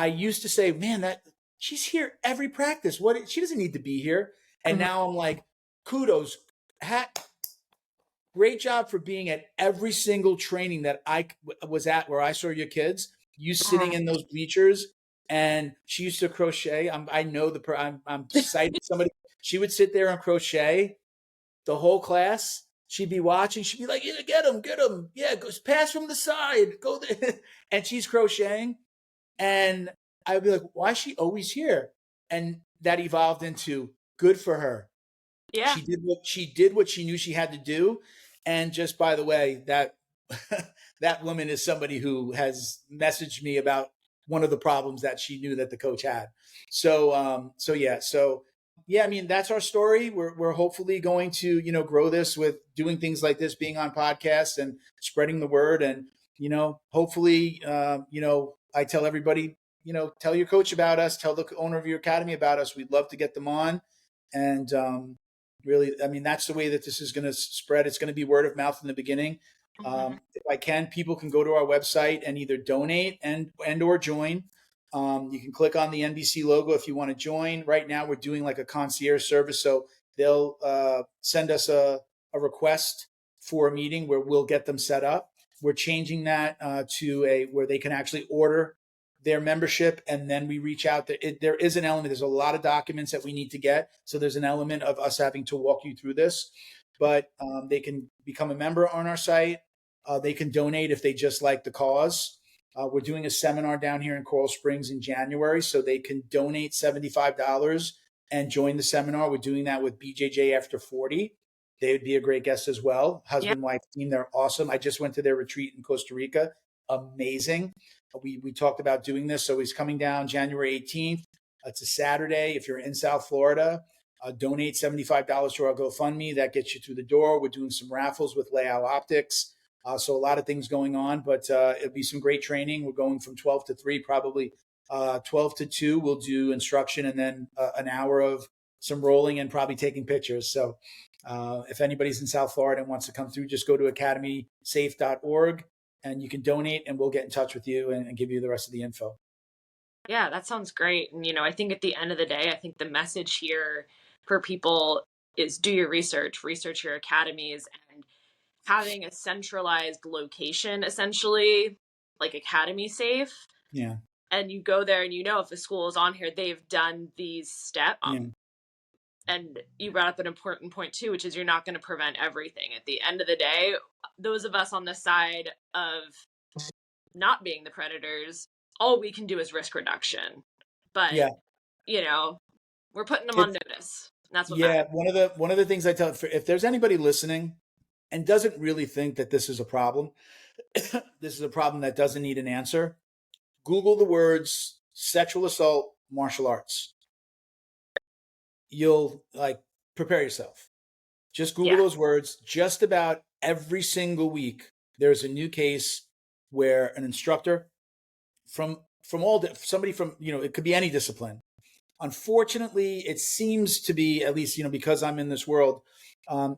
used to say, man, that she's here every practice. She doesn't need to be here. And now I'm like, kudos, great job for being at every single training that I was at where I saw your kids. You sitting in those bleachers, and she used to crochet. I know I'm citing somebody. She would sit there and crochet the whole class. She'd be watching. She'd be like, yeah, get him. Yeah, pass from the side. Go there. And she's crocheting. And I'd be like, why is she always here? And that evolved into good for her. Yeah. She did what she knew she had to do. And just by the way, that that woman is somebody who has messaged me about one of the problems that she knew that the coach had. So yeah, I mean, that's our story. We're hopefully going to, grow this with doing things like this, being on podcasts and spreading the word. And, hopefully, I tell everybody, tell your coach about us, tell the owner of your academy about us. We'd love to get them on. And really, I mean, that's the way that this is going to spread. It's going to be word of mouth in the beginning. If I can, people can go to our website and either donate and or join. You can click on the NBC logo if you want to join. Right now, we're doing like a concierge service. So they'll send us a request for a meeting where we'll get them set up. We're changing that to where they can actually order their membership, and then we reach out. There is an element. There's a lot of documents that we need to get. So there's an element of us having to walk you through this. But they can become a member on our site. They can donate if they just like the cause. We're doing a seminar down here in Coral Springs in January, so they can donate $75 and join the seminar. We're doing that with BJJ After 40. They would be a great guest as well. Husband-wife team, they're awesome. I just went to their retreat in Costa Rica. Amazing. We talked about doing this. So he's coming down January 18th. It's a Saturday. If you're in South Florida, donate $75 to our GoFundMe. That gets you through the door. We're doing some raffles with Layout Optics. So a lot of things going on, but it'll be some great training. We're going from 12 to 3, probably 12 to 2. We'll do instruction and then an hour of some rolling and probably taking pictures. So if anybody's in South Florida and wants to come through, just go to academysafe.org and you can donate, and we'll get in touch with you and give you the rest of the info. Yeah, that sounds great. And, I think at the end of the day, I think the message here for people is do your research your academies, and having a centralized location, essentially, like Academy Safe. Yeah. And you go there and if a school is on here, they've done these steps. And you brought up an important point too, which is you're not going to prevent everything. At the end of the day, those of us on the side of not being the predators, all we can do is risk reduction. But, we're putting them on notice. That's what matters. One of the things I tell, if there's anybody listening and doesn't really think that this is a problem, this is a problem that doesn't need an answer, Google the words sexual assault, martial arts. You'll prepare yourself. Just Google those words. Just about every single week, there's a new case where an instructor somebody from, it could be any discipline. Unfortunately, it seems to be, at least, because I'm in this world,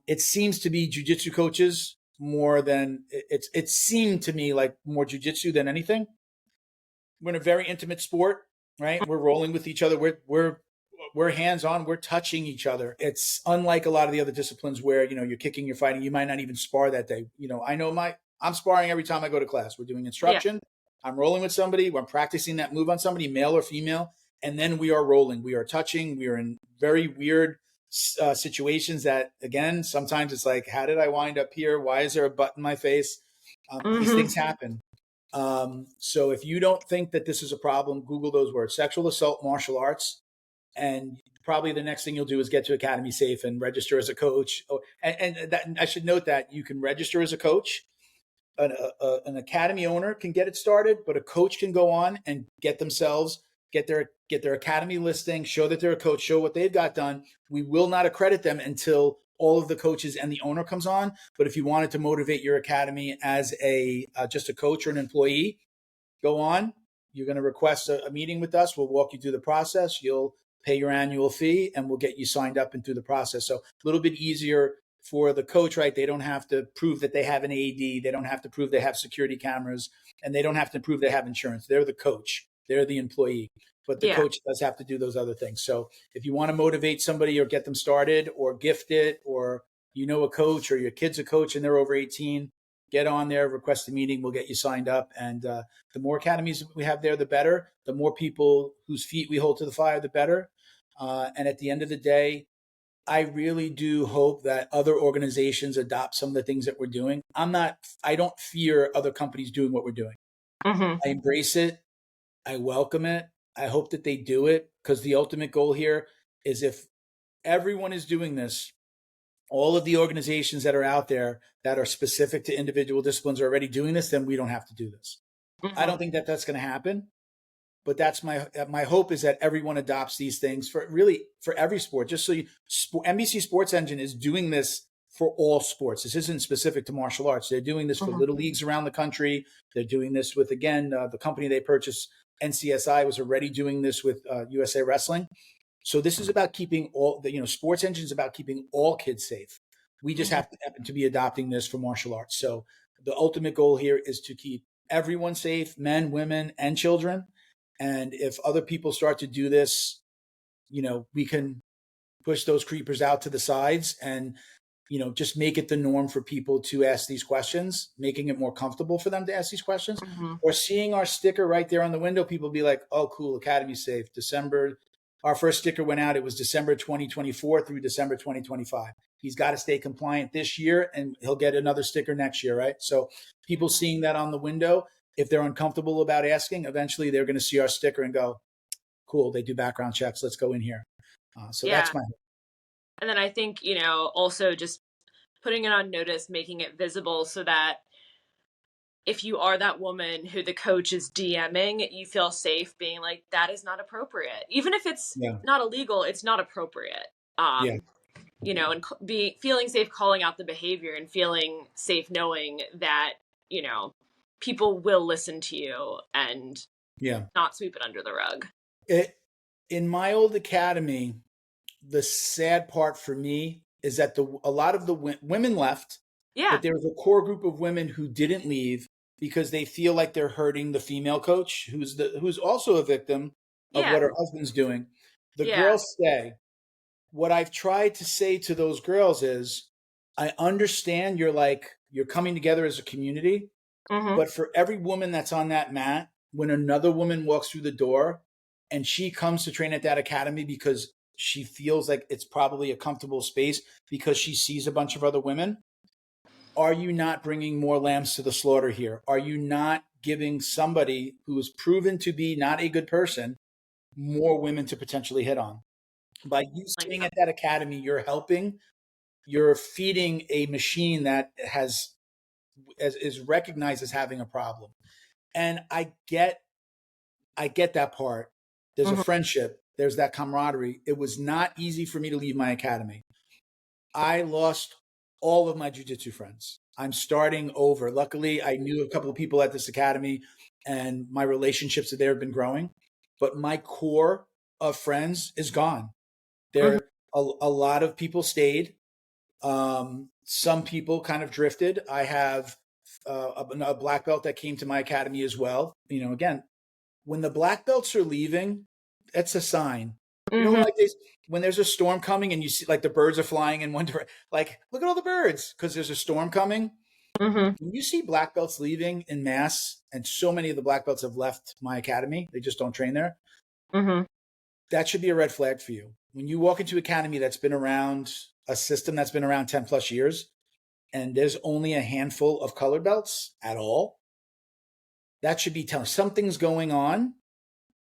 it seems to be jiu-jitsu coaches more than it seemed to me like more jiu-jitsu than anything. We're in a very intimate sport, right? We're rolling with each other. We're hands-on. We're touching each other. It's unlike a lot of the other disciplines where, you're kicking, you're fighting. You might not even spar that day. I know I'm sparring every time I go to class. We're doing instruction. Yeah. I'm rolling with somebody. I'm practicing that move on somebody, male or female. And then we are rolling. We are touching. We are in very weird situations that, again, sometimes it's like, how did I wind up here? Why is there a butt in my face? These things happen. So if you don't think that this is a problem, Google those words, sexual assault, martial arts. And probably the next thing you'll do is get to Academy Safe and register as a coach. And I should note that you can register as a coach. An academy owner can get it started, but a coach can go on and get their academy listing, show that they're a coach, show what they've got done. We will not accredit them until all of the coaches and the owner comes on. But if you wanted to motivate your academy as just a coach or an employee, go on. You're going to request a meeting with us. We'll walk you through the process. You'll pay your annual fee and we'll get you signed up and through the process. So a little bit easier for the coach, right? They don't have to prove that they have an AD. They don't have to prove they have security cameras, and they don't have to prove they have insurance. They're the coach. They're the employee. But the coach does have to do those other things. So if you want to motivate somebody or get them started or gift it, or a coach or your kid's a coach and they're over 18, get on there, request a meeting. We'll get you signed up. And the more academies we have there, the better. The more people whose feet we hold to the fire, the better. And at the end of the day, I really do hope that other organizations adopt some of the things that we're doing. I don't fear other companies doing what we're doing. I embrace it. I welcome it. I hope that they do it, because the ultimate goal here is, if everyone is doing this, all of the organizations that are out there that are specific to individual disciplines are already doing this, then we don't have to do this. I don't think that that's going to happen. But that's my hope, is that everyone adopts these things for every sport. Just so NBC Sports Engine is doing this for all sports. This isn't specific to martial arts. They're doing this for little leagues around the country. They're doing this with, again, the company they purchased, NCSI, was already doing this with USA Wrestling. So this is about keeping Sports Engine is about keeping all kids safe. We just happen to be adopting this for martial arts. So the ultimate goal here is to keep everyone safe, men, women, and children. And if other people start to do this, we can push those creepers out to the sides and, just make it the norm for people to ask these questions, making it more comfortable for them to ask these questions. Or seeing our sticker right there on the window, people be like, oh, cool, Academy Safe, December. Our first sticker went out. It was December 2024 through December 2025. He's got to stay compliant this year, and he'll get another sticker next year, right? So people seeing that on the window, if they're uncomfortable about asking, eventually they're going to see our sticker and go, cool, they do background checks. Let's go in here. That's my hope. And then I think, also just putting it on notice, making it visible, so that if you are that woman who the coach is DMing, you feel safe being like, that is not appropriate. Even if it's not illegal, it's not appropriate. And feeling safe calling out the behavior, and feeling safe knowing that, people will listen to you and not sweep it under the rug. In my old academy, the sad part for me is that a lot of the women left, but there was a core group of women who didn't leave because they feel like they're hurting the female coach, who's also a victim of what her husband's doing. The girls stay. What I've tried to say to those girls is, I understand you're coming together as a community, but for every woman that's on that mat, when another woman walks through the door and she comes to train at that academy because she feels like it's probably a comfortable space because she sees a bunch of other women, are you not bringing more lambs to the slaughter here? Are you not giving somebody who is proven to be not a good person more women to potentially hit on? By you staying at that academy, you're helping you're feeding a machine that is recognized as having a problem. And I get that part. There's a friendship. There's that camaraderie. It was not easy for me to leave my academy. I lost all of my jiu-jitsu friends. I'm starting over. Luckily, I knew a couple of people at this academy, and my relationships there have been growing. But my core of friends is gone. There, a lot of people stayed. Some people kind of drifted. I have a black belt that came to my academy as well. Again, when the black belts are leaving, that's a sign. Like when there's a storm coming and you see like the birds are flying in one direction, like look at all the birds because there's a storm coming. When you see black belts leaving in mass, and so many of the black belts have left my academy, they just don't train there. That should be a red flag for you. When you walk into an academy that's been around, a system that's been around 10 plus years, and there's only a handful of color belts at all, that should be telling something's going on.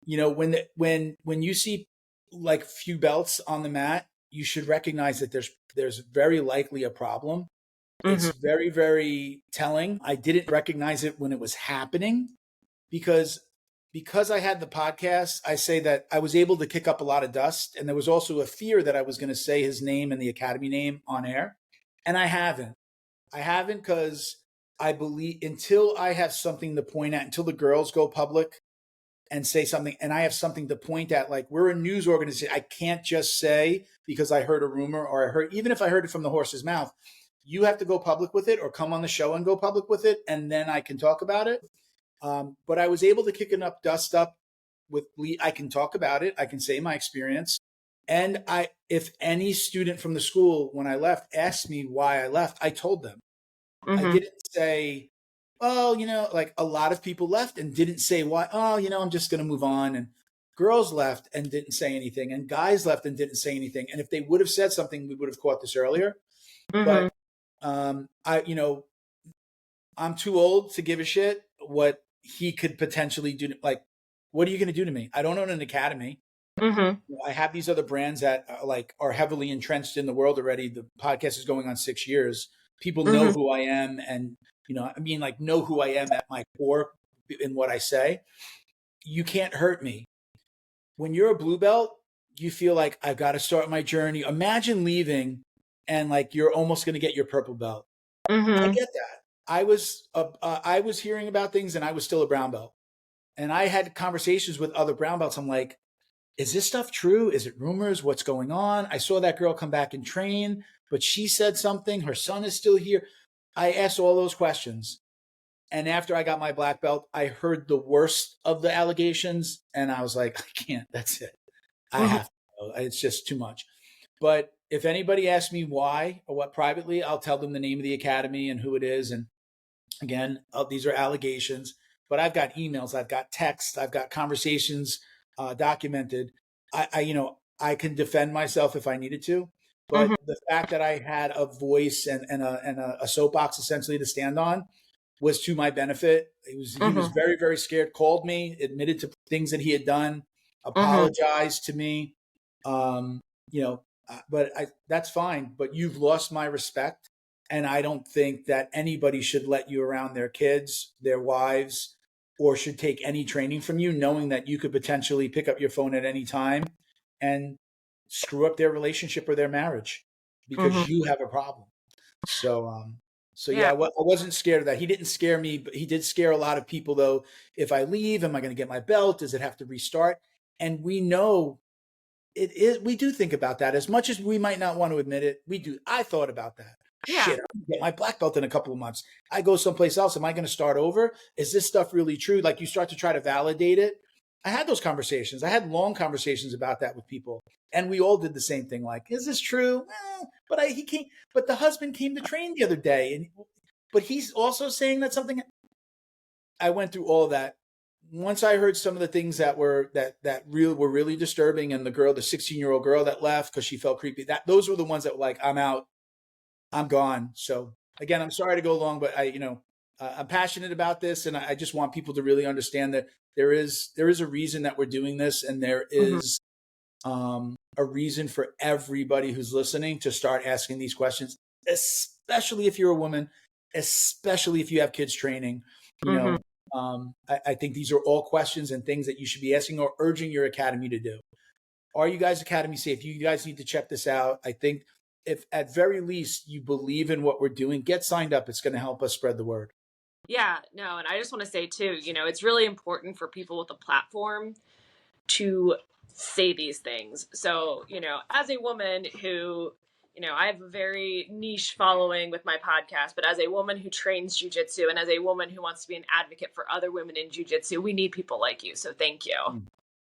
When you see like few belts on the mat, you should recognize that there's very likely a problem. It's very, very telling. I didn't recognize it when it was happening because I had the podcast. I say that I was able to kick up a lot of dust, and there was also a fear that I was going to say his name and the academy name on air, and I haven't because I believe until I have something to point at, until the girls go public and say something, and I have something to point at, like we're a news organization. I can't just say because I heard a rumor or even if I heard it from the horse's mouth, you have to go public with it or come on the show and go public with it, and then I can talk about it. But I was able to kick enough dust up with I can talk about it. I can say my experience. And if any student from the school, when I left, asked me why I left, I told them. I didn't say, oh, like a lot of people left and didn't say why. Oh, I'm just going to move on. And girls left and didn't say anything. And guys left and didn't say anything. And if they would have said something, we would have caught this earlier. But I'm too old to give a shit what he could potentially do. Like, what are you going to do to me? I don't own an academy. I have these other brands that are heavily entrenched in the world already. The podcast is going on 6 years. People know who I am, and know who I am at my core in what I say. You can't hurt me. When you're a blue belt, you feel like I've got to start my journey. Imagine leaving and like you're almost going to get your purple belt. I get that. I was hearing about things, and I was still a brown belt, and I had conversations with other brown belts. I'm like, is this stuff true? Is it rumors? What's going on? I saw that girl come back and train, but she said something. Her son is still here. I asked all those questions. And after I got my black belt, I heard the worst of the allegations. And I was like, I can't, that's it. I have to go. It's just too much. But if anybody asks me why or what privately, I'll tell them the name of the academy and who it is. And again, these are allegations, but I've got emails, I've got texts, I've got conversations documented. I can defend myself if I needed to, but the fact that I had a voice and a soapbox essentially to stand on was to my benefit. He was very, very scared, called me, admitted to things that he had done, apologized to me. But that's fine, but you've lost my respect. And I don't think that anybody should let you around their kids, their wives, or should take any training from you, knowing that you could potentially pick up your phone at any time and screw up their relationship or their marriage because you have a problem. So I wasn't scared of that. He didn't scare me, but he did scare a lot of people though. If I leave, am I going to get my belt? Does it have to restart? And we know it is, we do think about that as much as we might not want to admit it. We do. I thought about that. Yeah. Shit, I'm gonna get my black belt in a couple of months. I go someplace else. Am I going to start over? Is this stuff really true? Like you start to try to validate it. I had those conversations. I had long conversations about that with people, and we all did the same thing. Like, is this true? But the husband came to train the other day, but he's also saying that something. I went through all of that. Once I heard some of the things that were really disturbing, and the 16-year-old girl that left because she felt creepy. Those were the ones that were like, I'm out. I'm gone. So again, I'm sorry to go long, but I'm passionate about this, and I just want people to really understand that there is a reason that we're doing this, and there is a reason for everybody who's listening to start asking these questions, especially if you're a woman, especially if you have kids training. You know, I think these are all questions and things that you should be asking or urging your academy to do. Are you guys academy safe? You guys need to check this out. I think if at very least you believe in what we're doing, get signed up. It's going to help us spread the word. Yeah, no, and I just want to say too, it's really important for people with a platform to say these things. So, as a woman who, I have a very niche following with my podcast, but as a woman who trains jujitsu and as a woman who wants to be an advocate for other women in jujitsu, we need people like you. So thank you.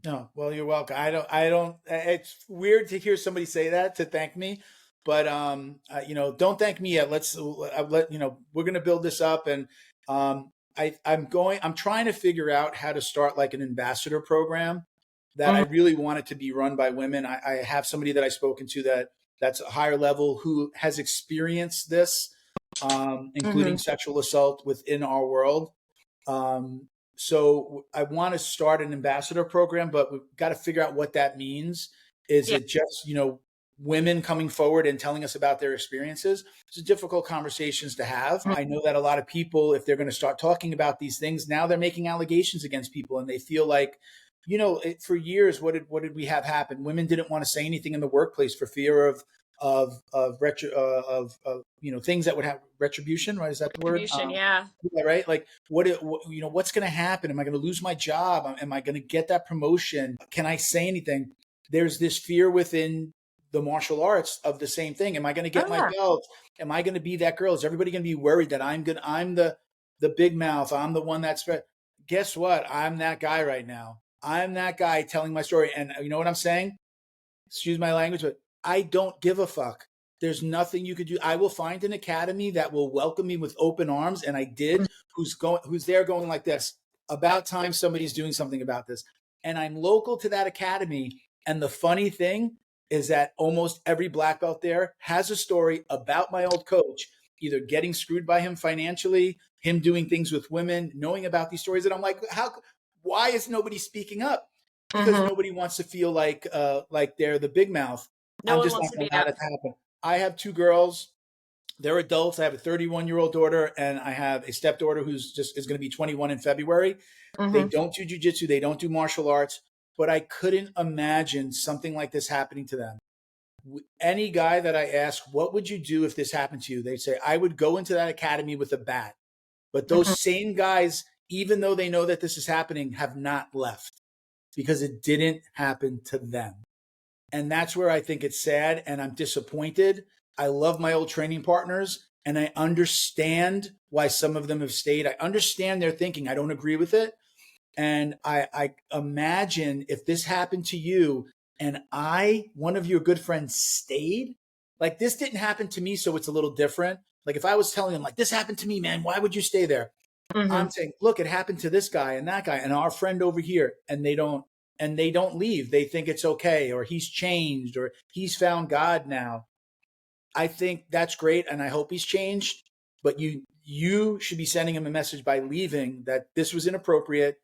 No, well, you're welcome. I don't, it's weird to hear somebody say that to thank me, but, don't thank me yet. We're going to build this up. And, I'm trying to figure out how to start like an ambassador program that I really want it to be run by women. I have somebody that I've spoken to that's a higher level who has experienced this, including sexual assault within our world. So I want to start an ambassador program, but we've got to figure out what that means. Is it just, women coming forward and telling us about their experiences? It's difficult conversations to have. I know that a lot of people, if they're going to start talking about these things, now they're making allegations against people and they feel like, for years, what did we have happen? Women didn't want to say anything in the workplace for fear of things that would have retribution, right? Is that the word? Yeah. Right. Like what's going to happen? Am I going to lose my job? Am I going to get that promotion? Can I say anything? There's this fear within the martial arts of the same thing. Am I going to get my belt? Am I going to be that girl? Is everybody going to be worried that I'm the big mouth? I'm the one that's spread. Guess what? I'm that guy right now. I'm that guy telling my story. And you know what I'm saying? Excuse my language, but I don't give a fuck. There's nothing you could do. I will find an academy that will welcome me with open arms. And I did, who's there going like this. About time somebody's doing something about this. And I'm local to that academy. And the funny thing is that almost every black belt there has a story about my old coach, either getting screwed by him financially, him doing things with women, knowing about these stories. And I'm like, why is nobody speaking up? Because nobody wants to feel like they're the big mouth. No one wants to be that. Happen. I have two girls. They're adults. I have a 31-year-old daughter and I have a stepdaughter who's is going to be 21 in February. They don't do jujitsu. They don't do martial arts, but I couldn't imagine something like this happening to them. Any guy that I ask, what would you do if this happened to you? They'd say, I would go into that academy with a bat. But those same guys, even though they know that this is happening, have not left because it didn't happen to them. And that's where I think it's sad and I'm disappointed. I love my old training partners and I understand why some of them have stayed. I understand their thinking. I don't agree with it. And I imagine if this happened to you and one of your good friends stayed, like this didn't happen to me, so it's a little different. Like if I was telling them like, this happened to me, man, why would you stay there? I'm saying, look, it happened to this guy and that guy and our friend over here. And they don't leave. They think it's okay, or he's changed, or he's found God now. I think that's great. And I hope he's changed, but you should be sending him a message by leaving that this was inappropriate.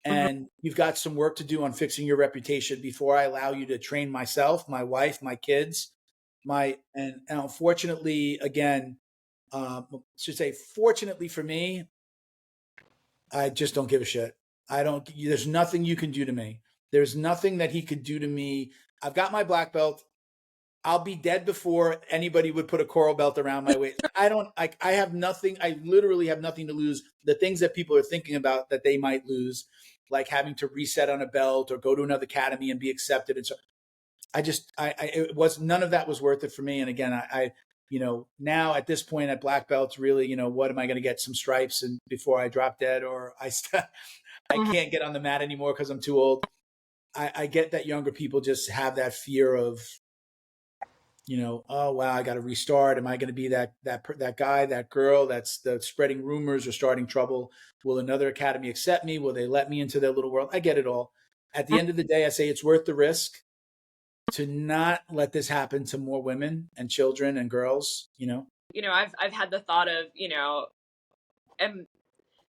And you've got some work to do on fixing your reputation before I allow you to train myself, my wife, my kids, and unfortunately, again, fortunately for me, I just don't give a shit. There's nothing you can do to me. There's nothing that he could do to me. I've got my black belt. I'll be dead before anybody would put a coral belt around my waist. I have nothing. I literally have nothing to lose. The things that people are thinking about that they might lose, like having to reset on a belt or go to another academy and be accepted. And so none of that was worth it for me. And again, now at this point at black belts, really, what am I going to get? Some stripes and before I drop dead, or I can't get on the mat anymore because I'm too old. I get that younger people just have that fear of, oh wow, I got to restart. Am I going to be that guy, that girl that's spreading rumors or starting trouble? Will another academy accept me? Will they let me into their little world? I get it all. At the end of the day, I say it's worth the risk to not let this happen to more women and children and girls. I've had the thought of,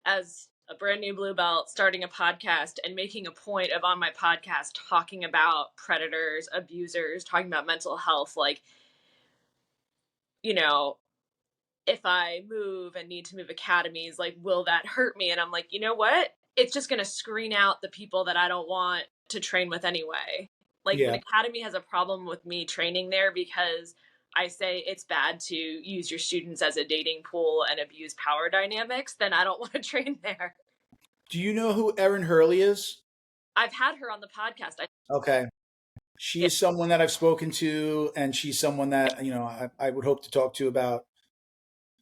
as a brand new blue belt, starting a podcast and making a point of on my podcast talking about predators, abusers, talking about mental health, like, you know, if I move and need to move academies, like, will that hurt me? And I'm like, you know what? It's just going to screen out the people that I don't want to train with anyway. Like, if an Yeah. academy has a problem with me training there because I say it's bad to use your students as a dating pool and abuse power dynamics, then I don't want to train there. Do you know who Erin Hurley is? I've had her on the podcast. Okay. She's someone that I've spoken to, and she's someone that, I would hope to talk to about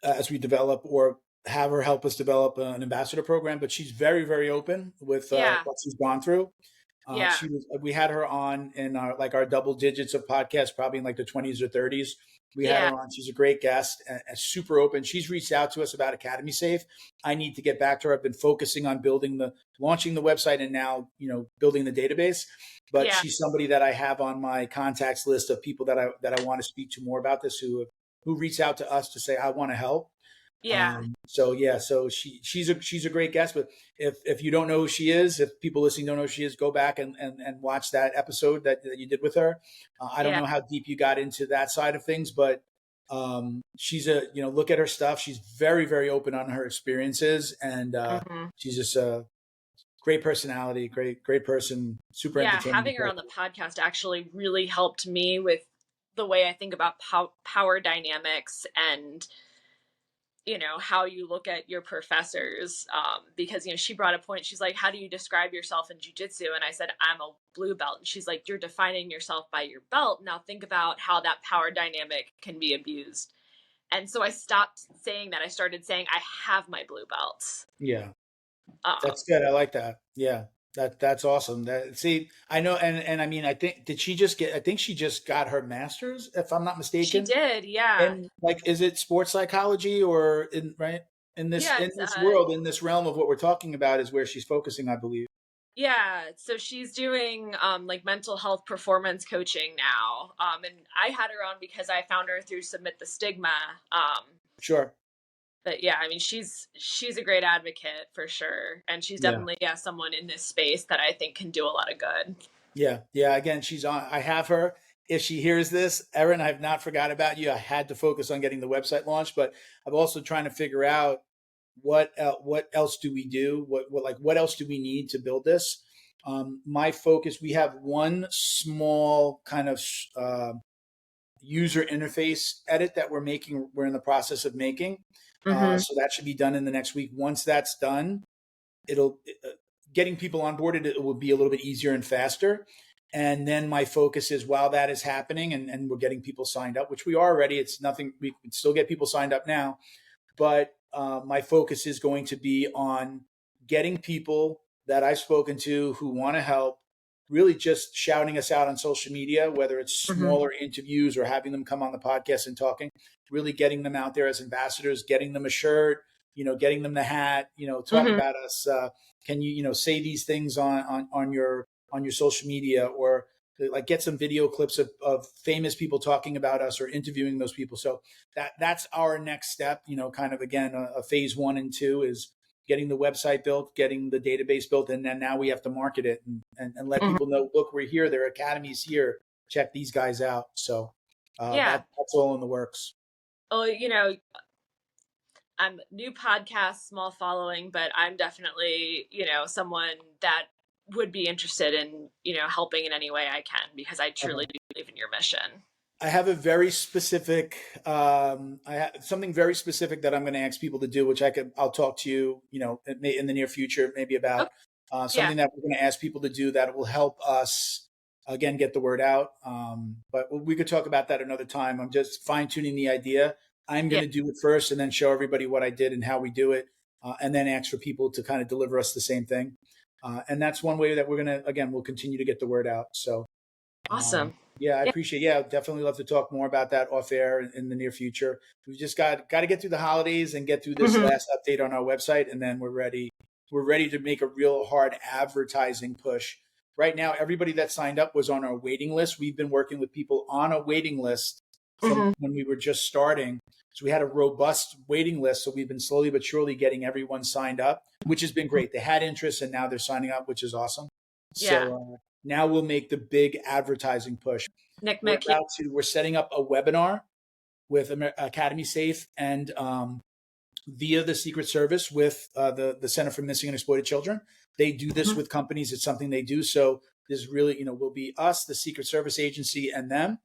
as we develop or have her help us develop an ambassador program. But she's very, very open with what she's gone through. We had her on in our double digits of podcasts, probably in like the 20s or 30s. We had her on. She's a great guest and super open. She's reached out to us about Academy Safe. I need to get back to her. I've been focusing on launching the website and now, building the database. But she's somebody that I have on my contacts list of people that I want to speak to more about this, who reached out to us to say, I want to help. So she's a great guest. But if you don't know who she is, if people listening don't know who she is, go back and watch that episode that you did with her. I don't know how deep you got into that side of things, but she's look at her stuff. She's very, very open on her experiences, and she's just a great personality, great person, super entertaining. Having her on the podcast actually really helped me with the way I think about power dynamics and how you look at your professors, because, she brought a point. She's like, how do you describe yourself in jiu-jitsu? And I said, I'm a blue belt. And she's like, you're defining yourself by your belt. Now think about how that power dynamic can be abused. And so I stopped saying that. I started saying, I have my blue belts. Yeah. That's good. I like that. Yeah. That's awesome. I know. And I mean, I think she just got her master's, if I'm not mistaken. She did. Yeah. And is it sports psychology or in this world, in this realm of what we're talking about is where she's focusing, I believe. Yeah. So she's doing mental health performance coaching now. And I had her on because I found her through Submit the Stigma. Sure. But yeah, I mean, she's a great advocate for sure. And she's definitely someone in this space that I think can do a lot of good. Yeah. Yeah. Again, she's on. I have her. If she hears this, Erin, I have not forgot about you. I had to focus on getting the website launched, but I'm also trying to figure out what else do we do? What else do we need to build this? My focus, we have one small kind of user interface edit that we're in the process of making. So that should be done in the next week. Once that's done, getting people onboarded, it will be a little bit easier and faster. And then my focus is, while that is happening and we're getting people signed up, which we are already, it's nothing, we can still get people signed up now. But my focus is going to be on getting people that I've spoken to who want to help, really just shouting us out on social media, whether it's smaller interviews or having them come on the podcast and talking, really getting them out there as ambassadors, getting them a shirt, getting them the hat, talk about us. Can you, say these things on your social media, or get some video clips of famous people talking about us or interviewing those people. So that's our next step, kind of, again, a phase 1 and 2 is getting the website built, getting the database built. And then now we have to market it and let people know, look, we're here. There are academies here. Check these guys out. So that's all in the works. Oh, I'm new podcast, small following, but I'm definitely, someone that would be interested in, helping in any way I can, because I truly do believe in your mission. I have a very specific, something very specific that I'm going to ask people to do, which I'll talk to you, in the near future, maybe about something that we're going to ask people to do that will help us, again, get the word out. But we could talk about that another time. I'm just fine tuning the idea. I'm going to do it first and then show everybody what I did and how we do it. And then ask for people to kind of deliver us the same thing. And that's one way that we'll continue to get the word out. So awesome. I appreciate. Yeah, definitely love to talk more about that off air in the near future. We've just got to get through the holidays and get through this last update on our website, and then we're ready. We're ready to make a real hard advertising push. Right now, everybody that signed up was on our waiting list. We've been working with people on a waiting list from when we were just starting. So we had a robust waiting list. So we've been slowly but surely getting everyone signed up, which has been great. They had interest and now they're signing up, which is awesome. Yeah. So now we'll make the big advertising push. Nick, We're setting up a webinar with Academy Safe and via the Secret Service with the Center for Missing and Exploited Children. They do this with companies. It's something they do. So this really, will be us, the Secret Service agency, and them.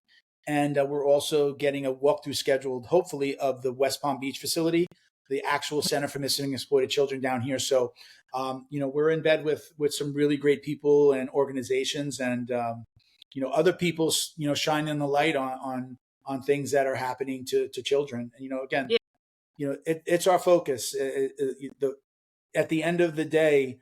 And we're also getting a walkthrough scheduled, hopefully, of the West Palm Beach facility, the actual Center for Missing and Exploited Children down here. So, we're in bed with some really great people and organizations, and other people, shining the light on things that are happening to children. And again, it's our focus. At the end of the day,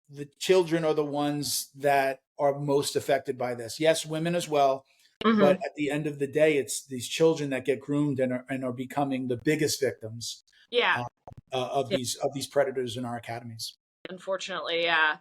the children are the ones that are most affected by this. Yes, women as well. But at the end of the day, it's these children that get groomed and are becoming the biggest victims of these predators in our academies. Unfortunately, yeah.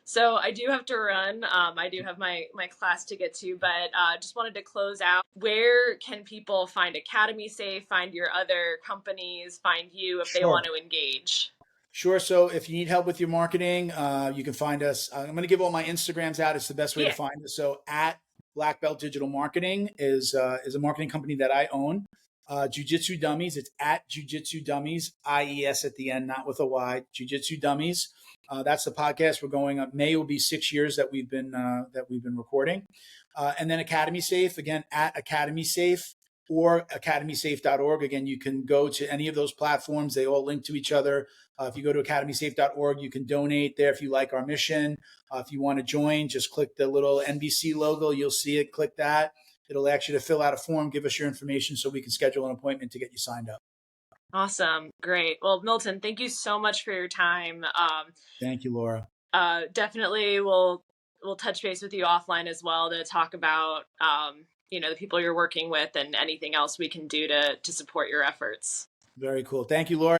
So I do have to run. I do have my class to get to, but just wanted to close out. Where can people find Academy Safe, find your other companies, find you if they want to engage? Sure. So if you need help with your marketing, you can find us. I'm going to give all my Instagrams out. It's the best way to find us. So at Black Belt Digital Marketing is a marketing company that I own. Jiu Jitsu Dummies. It's at Jiu Jitsu Dummies, IES at the end, not with a Y. Jiu Jitsu Dummies. That's the podcast. We're going up. May will be 6 years that we've been recording. And then Academy Safe, again, at Academy Safe or academysafe.org. Again, you can go to any of those platforms. They all link to each other. If you go to academysafe.org, you can donate there if you like our mission. If you want to join, just click the little NBC logo. You'll see it. Click that. It'll ask you to fill out a form, give us your information so we can schedule an appointment to get you signed up. Awesome. Great. Well, Milton, thank you so much for your time. Thank you, Laura. Definitely we'll touch base with you offline as well to talk about, the people you're working with and anything else we can do to support your efforts. Very cool. Thank you, Laura.